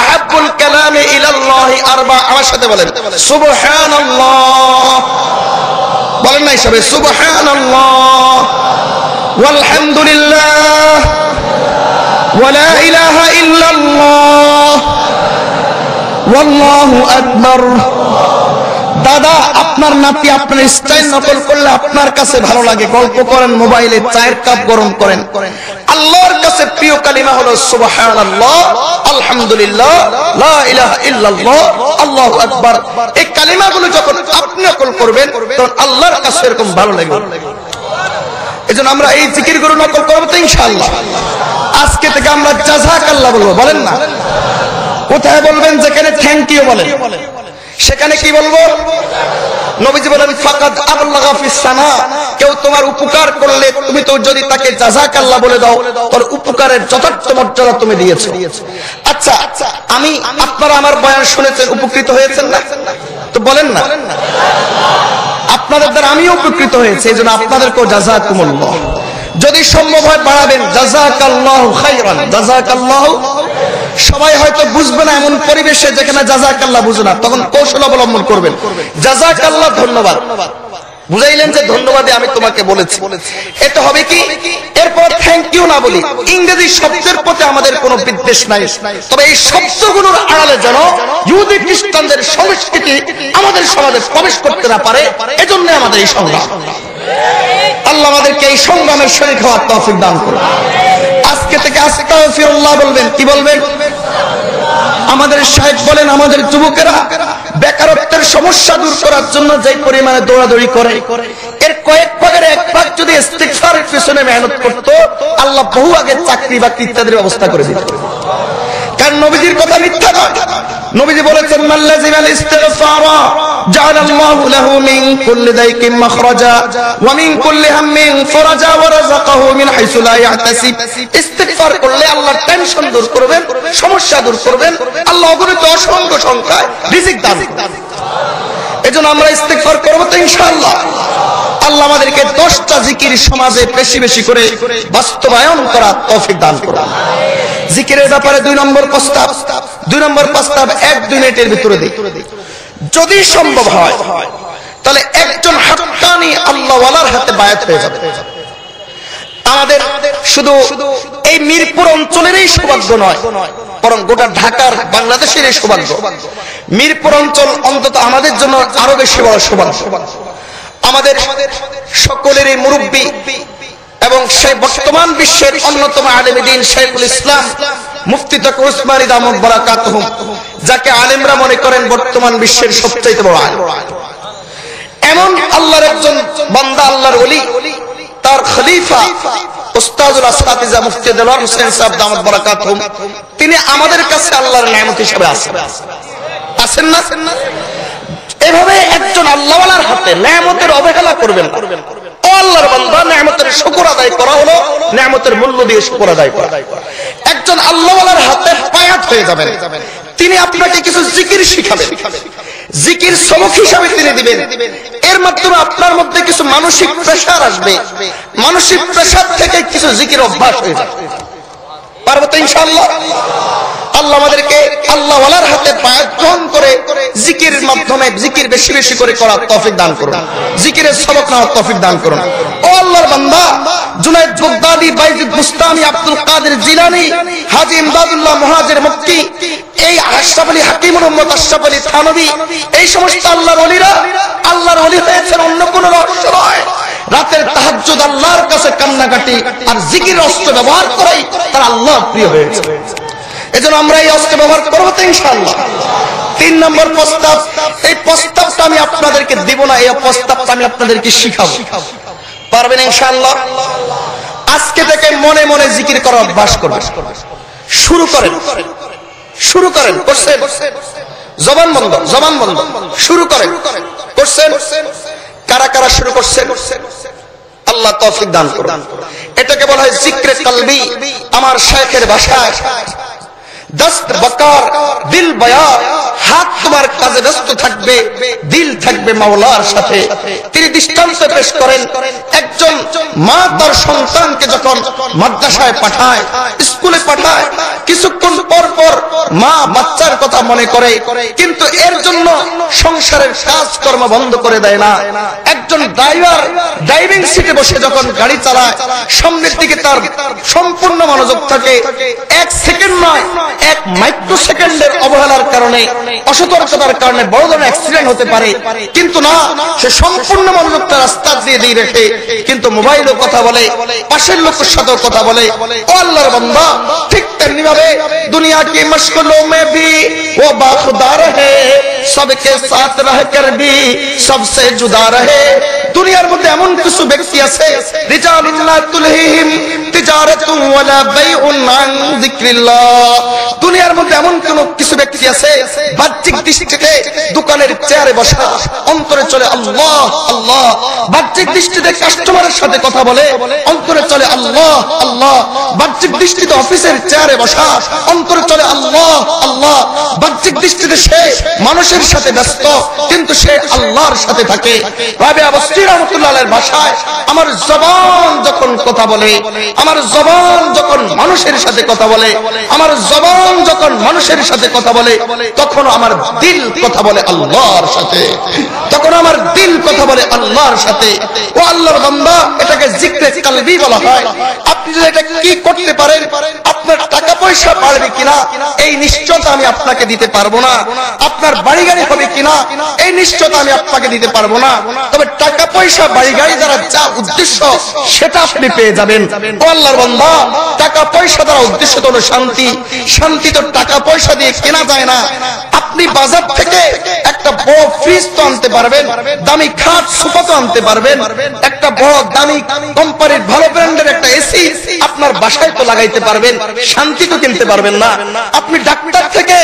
আহাব্বুল কালামি ইলাল্লাহি আরবা। আমার সাথে বলেন সুবহানাল্লাহ। বলেন না সবাই সুবহানাল্লাহ ওয়াল হামদুলিল্লাহ ওয়া লা ইলাহা ইল্লাল্লাহ ওয়াল্লাহু আকবার। দাদা, আপনার নাতি আপনার স্টাইল নকল করলে আপনার কাছে ভালো লাগে, গল্প করেন মোবাইলে, চায়ের কাপ গরম করেন। আল্লাহর কাছে প্রিয় কালিমা হলো সুবহানাল্লাহ, আলহামদুলিল্লাহ, লা ইলাহা ইল্লাল্লাহ, আল্লাহু আকবার। এই কালিমাগুলো যখন আপনি নকল করবেন তখন আল্লাহর কাছে এরকম ভালো লাগবে। এজন্য আমরা এই জিকিরগুলো নকল করব তো ইনশাআল্লাহ। আজকে থেকে আমরা জাযাকাল্লাহ বলবো। বলেন না? কোথায় বলবেন? যেখানে থ্যাংক ইউ বলেন। সেখানে কি বলবো? নবীজি বলেন ফাকাদ আবলাগা ফিস সানা, কেউ তোমার উপকার করলে তুমি তো যদি তাকে জাযাকাল্লাহ বলে দাও, তার উপকারের যথার্থ মর্যাদা তুমি দিয়েছো। আচ্ছা, আমি আপনারা আমার বয়ান শুনেছেন, উপকৃত হয়েছেন না? তো বলেন না, আপনাদের দ্বারা আমিও উপকৃত হয়েছে, এইজন্য আপনাদেরকেও জাযাকুমুল্লাহ। যদি সম্ভব হয় বাড়াবেন, জাযাকাল্লাহু খাইরান, জাযাকাল্লাহু। সবাই হয়তো বুঝবে না এমন পরিবেশে যেখানে জাযাকাল্লাহ বুঝে না, তখন কৌশল অবলম্বন করবেন, জাযাকাল্লাহ ধন্যবাদ। বুঝাইলেন যে ধন্যবাদে আমি তোমাকে বলেছি, এটা হবে কি? এরপর থ্যাংক ইউ না বলি। ইংরেজি শব্দের প্রতি আমাদের কোনো বিদ্বেষ নাই, তবে এই শব্দগুলোর আড়ালে যেন ইহুদি খ্রিস্টানদের সংস্কৃতি আমাদের সমাজে প্রবেশ করতে না পারে, এজন্য আমাদের এই সংগ্রাম। আল্লাহ আমাদেরকে এই সংগ্রামের শরীক হওয়ার তৌফিক দান করুন। আজকে থেকে আস্তাগফিরুল্লাহ বলবেন। কি বলবেন? আমাদের সাহেব বলেন, আমাদের যুবকেরা বেকারত্বের সমস্যা দূর করার জন্য যে পরিমাণে দৌড়াদৌড়ি করে, এর কয়েক ভাগের এক ভাগ যদি ইস্তিগফারের পিছনে মেহনত করত, আল্লাহ বহু আগে চাকরি বাকরি ইত্যাদির ব্যবস্থা করে দিত। কারণ নবীজির কথা মিথ্যা নয়। নবীজি বলেছেন মাল্লাযিমাল ইস্তিগফারা জাআলাল্লাহু লাহু মিন কুল্লি দাইকিন মাখরাজা ওয়া মিন কুল্লি হাম্মিন ফারাজা ওয়া রাযাকাহু মিন হাইসু লা ইয়াহতাসিব। ইস্তিগফার করলে আল্লাহ টেনশন দূর করবেন, সমস্যা দূর করবেন, আল্লাহ অগণিত অসংখ্য সংখ্যায় রিজিক দান করবেন। এজন্য আমরা ইস্তিগফার করব তো ইনশাআল্লাহ। আল্লাহ আমাদেরকে 10টা জিকির সমাজে বেশি বেশি করে বাস্তবায়ন করার তৌফিক দান করুন। জিকিরের ব্যাপারে 2 নম্বর প্রস্তাব 1-2 মিনিটের ভিতরে দিই। যদি সম্ভব হয় তাহলে একজন হাক্কানি আল্লাহওয়ালার হাতে বায়াত হয়ে যাবে। আমাদের শুধু এই মিরপুর অঞ্চলেরই সৌভাগ্য নয়, বরং গোটা ঢাকার বাংলাদেশের এই সৌভাগ্য। মিরপুর অঞ্চল অন্তত আমাদের জন্য আরো বেশি বড় সৌভাগ্য। আমাদের সকলেরই মুরব্বী এবং সেই বর্তমান বিশ্বের অন্যতম আলেম দ্বীন শাইখুল ইসলাম মুফতি তকি উসমানী দামাত বারাকাতুহুম, যাকে আলেমরা মনে করেন বর্তমান বিশ্বের সবচেয়ে বড় আলেম, এমন আল্লাহর একজন বান্দা, আল্লাহর ওলি, তার খলিফা উস্তাদুল আসাতিজা মুফতি দেলোয়ার হোসেন সাহেব দামাত বারাকাতুহুম, তিনি আমাদের কাছে আল্লাহর নিয়ামত হিসেবে আছেন না? এভাবে একজন আল্লাহওয়ালার হাতে নিয়ামতের অবহেলা করবেন না। আল্লাহর বান্দা, নিয়ামতের শুকর আদায় করা হলো নিয়ামতের মূল্য দিয়ে শুকর আদায় করা। একজন আল্লাহওয়ালার হাতে বায়াত হয়ে যাবেন, তিনি আপনাকে কিছু জিকির শিখাবেন, জিকির সবক হিসাবে তিনি দিবেন। এর মাধ্যমে আপনার মধ্যে কিছু মানসিক প্রেসার আসবে, মানসিক প্রেসার থেকে কিছু জিকির অভ্যাস হয়ে যাবে। পারবো তো ইনশাআল্লাহ? আল্লাহ আমাদেরকে আল্লাহওয়ালার হাতে বায়াত গ্রহণ করে জিকিরের মাধ্যমে জিকির বেশি বেশি করে করার তৌফিক দান করুন, জিকিরের সবক নেওয়ার তৌফিক দান করুন। ও আল্লাহর বান্দা, জুনায়েদ বাগদাদি, বাইজিদ বুস্তামি, আব্দুল কাদের জিলানী, হাজী ইমদাদুল্লাহ মুহাজির মক্কি, এই আশরাফ আলী হাকিম মুহাম্মদ আশরাফ আলী থানভী, এই সমস্ত আল্লাহর ওলিরা আল্লাহর ওলি হয়েছেন অন্য কোনো রহস্য নয়। রাতের তাহাজ্জুদ, আল্লাহর কাছে কান্নাকাটি আর জিকির অস্ত্র ব্যবহার করেই তারা আল্লাহর প্রিয় হয়েছে। এজন্য আমরা এই অস্ত্র ব্যবহার করবো তো ইনশাআল্লাহ। 3 নম্বর প্রস্তাব, এই প্রস্তাবটা আমি আপনাদেরকে দিব না, এই প্রস্তাবটা আমি আপনাদেরকে শিখাবো। পারবেন ইনশাআল্লাহ? আজকে থেকে মনে মনে জিকির করার অভ্যাস করবেন। শুরু করেন। করছেন? জবান বন্ধ। শুরু করেন। করছেন? কারা কারা শুরু করছেন? আল্লাহ তৌফিক দান করুন। এটাকে বলা হয় জিক্রে কলবি। আমার শাইখের ভাষায় দস্ত বকার দিল বয়ার, হাত তোমার কাজে ব্যস্ত থাকবে, দিল থাকবে মাওলার সাথে। তিনি দৃষ্টান্ত পেশ করেন, একজন মা তার সন্তানকে যখন মাদ্রাসায় পাঠায়, স্কুলে পাঠায়, কিছুক্ষণ পর পর মা বাচ্চার কথা মনে করে, কিন্তু এর জন্য সংসারের কাজকর্ম বন্ধ করে দেয় না। একজন ড্রাইভার ড্রাইভিং সিটে বসে যখন গাড়ি চালায়, সামনের দিকে তার সম্পূর্ণ মনোযোগ থাকে। 1 সেকেন্ড নয়, 1 মাইক্রো সেকেন্ডের অবহেলার কারণে, অসতর্কতার কারণে বড় ধরনের অ্যাক্সিডেন্ট হতে পারে। কিন্তু না, সে সম্পূর্ণ মনোযোগটা রাস্তা দিয়ে রেখে কিন্তু মোবাইলও কথা বলে, পাশের লোকের সাথেও কথা বলে। ও আল্লাহর বান্দা, ঠিক তেমনি ভাবে দুনিয়া কি মশগুলোं में भी वो बाखुदा रहे, सबके साथ रहकर भी सबसे जुदा रहे। দুনিয়ার মধ্যে এমন কিছু ব্যক্তি আছে, রিজালুল্লাহ তুলহিহিম তিজারাতুন ওয়ালা বাইউন আন যিকরিল্লাহ। দুনিয়ার মধ্যে এমন কোন কিছু ব্যক্তি আছে বাহ্যিক দৃষ্টিতে দোকানের চেয়ারে বসা, অন্তরে চলে আল্লাহ আল্লাহ। বাহ্যিক দৃষ্টিতে কাস্টমারের সাথে কথা বলে, অন্তরে চলে আল্লাহ আল্লাহ। বাহ্যিক দৃষ্টিতে অফিসের চেয়ারে বসা, অন্তরে চলে আল্লাহ আল্লাহ। বাহ্যিক দৃষ্টিতে সে মানুষের সাথে ব্যস্ত, কিন্তু সে আল্লাহর সাথে থাকে। রাবিয়া বস্তি রাহমাতুল্লাহ আলাইহির ভাষায়, আমার জবান যখন কথা বলে, আমার জবান যখন মানুষের সাথে কথা বলে, আমার জবান যখন মানুষের সাথে কথা বলে, তখন আমার দিল কথা বলে আল্লাহর সাথে, তখন আমার দিল কথা বলে আল্লাহর সাথে। ও আল্লাহর বান্দা, এটাকে জিকরে কলবি বলা হয়। আপনি যদি এটা কি করতে পারেন, আপনার টাকা পয়সা বাড়বে কিনা এই নিশ্চয়তা আমি আপনাকে দিতে পারবো না, আপনার বাড়ি গাড়ি হবে কিনা এই নিশ্চয়তা আমি আপনাকে দিতে পারবো না, তবে টাকা পয়সা বাড়ি গাড়ি দ্বারা যা উদ্দেশ্য সেটা আপনি পেয়ে যাবেন। ও আল্লাহর বান্দা, টাকা পয়সা দ্বারা উদ্দেশ্য হলো শান্তি। শান্তি তো টাকা পয়সা দিয়ে কেনা যায় না। আপনি বাজার থেকে একটা বড় ফ্রিজ তো আনতে পারবেন, দামি খাট সোফা তো আনতে পারবেন, একটা বড় দামি কোম্পানির ভালো ব্র্যান্ডের একটা এসি আপনার বাসায় তো লাগাইতে পারবেন, শান্তি তো কিনতে পারবেন না। আপনি ডাক্তার থেকে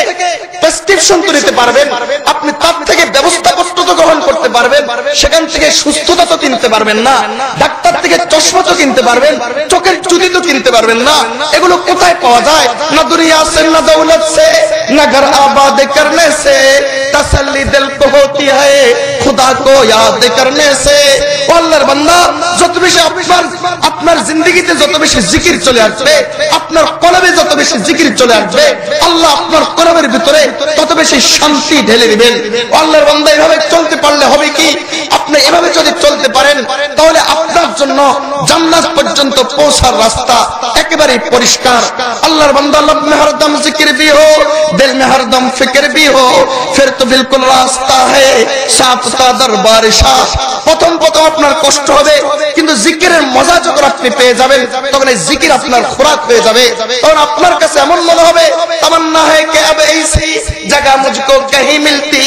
প্রেসক্রিপশন তো নিতে পারবেন, আপনি তার থেকে ব্যবস্থাপত্র তো গ্রহণ করতে পারবেন, সেখান থেকে সুস্থতা তো কিনতে পারবেন না। ডাক্তার থেকে চশমা তো কিনতে পারবেন, চোখের জুতি তো কিনতে পারবেন না। এগুলো কোথায় পাওয়া যায়? না দুনিয়া সে, না দৌলত সে, না ঘর আবাদ করনে সে, তসল্লি দিল কো হোতি है खुदा को याद करने से। আল্লাহর বান্দা, যত বেশি আপনার জিন্দেগিতে যত বেশি জিকির চলে আসবে, আপনার কলবে যত বেশি জিকির চলে আসবে, আল্লাহ আপনার কলবের ভিতরে তত বেশি শান্তি ঢেলে দিবেন। আল্লাহর বান্দা, এভাবে চলতে পারলে হবে কি, আপনি এভাবে যদি চলতে পারেন তাহলে আপনার জন্য জান্নাত পর্যন্ত পৌঁছার রাস্তা একেবারে পরিষ্কার। আল্লাহর বান্দা, लब में हरदम जिक्र भी हो, दिल में हरदम फिक्र भी हो, फिर तो बिल्कुल रास्ता है साफ का दरबार शाह। প্রথম আপনার কষ্ট হবে, কিন্তু জিকিরের মজা যখন আপনি পেয়ে যাবেন, তখন এই জিকির আপনার খোরাক হয়ে যাবে। তখন আপনার কাছে এমন মনে হবে, তামান্না है कि अब ऐसी जगह मुझको कहीं मिलती,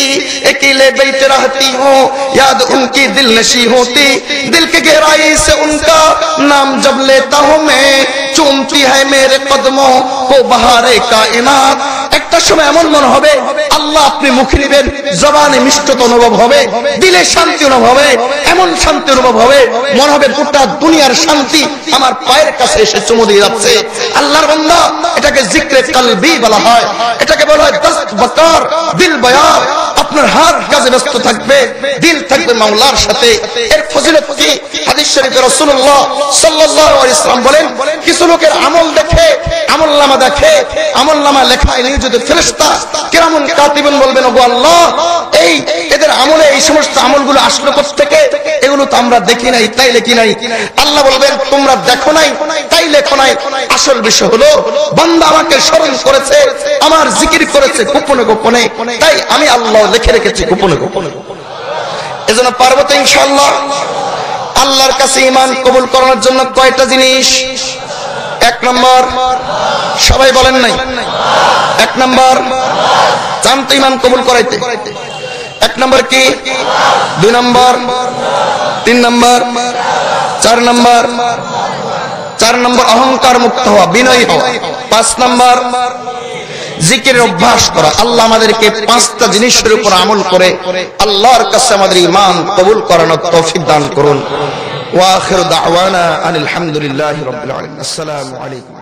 अकेले बैठ रहती हूँ, याद उनकी दिल नशी होती, दिल के गहराई से उनका नाम जब लेता हूँ मैं, चूमती है मेरे कदमों को बहारे कायनात। একটা সময় এমন মনে হবে, আল্লাহ আপনি মুখে নেবেন, জবানে মিষ্টতা অনুভব হবে, দিলে শান্তি অনুভব হবে, এমন শান্তি অনুভব হবে মনে হবে গোটা দুনিয়ার শান্তি আমার পায়ের কাছে এসে চুমু দিয়ে যাচ্ছে। আল্লাহর বান্দা, এটাকে জিকরে কলবি বলা হয়, এটাকে বলা হয় দস্ত বকার দিল বয়ার। আপনার হাত কাজে ব্যস্ত থাকবে, দিল থাকবে মাওলার সাথে। এর ফজিলত কি? হাদিস শরীফে রাসূলুল্লাহ সাল্লাল্লাহু আলাইহি ওয়াসাল্লাম বলেন, কিছু লোকের আমল দেখে, আমলনামা দেখে, আমলনামা লেখায় নিয়োজিত ফেরেশতা কিরামুন কাতিবুন বলবেন, ওগো আল্লাহ, এই এদের আমলে এই সমস্ত আমলগুলো আসলো কোথা থেকে? এগুলো তো আমরা দেখি নাই, তাই লেখি নাই। আল্লাহ বলবেন, তোমরা দেখো নাই তাই লেখো নাই, আসল বিষয় হলো বান্দা আমাকে স্মরণ করেছে, আমার জিকির করেছে গোপনে গোপনে, তাই আমি আল্লাহ লিখে রেখেছি গোপনে গোপনে। এজন্য পারবো তো ইনশাআল্লাহ। আল্লাহর কাছে ঈমান কবুল করার জন্য কয়টা জিনিস? এক নম্বর, সবাই বলেন নাই, এক নম্বর চান তো ঈমান কবুল করাইতে। এক নম্বর কি? দুই নম্বর, তিন নম্বর, চার নম্বর, চার নম্বর অহংকার মুক্ত হওয়া, বিনয়ী হওয়া। পাঁচ নম্বর জিকিরের অভ্যাস করা। আল্লাহ আমাদেরকে পাঁচটা জিনিসের উপর আমল করে আল্লাহর কাছে আমাদের ঈমান কবুল করানোর তৌফিক দান করুন। ওয়া আখিরু দাওয়ানা আনিল হামদুলিল্লাহি রাব্বিল আলামিন। আসসালামু আলাইকুম।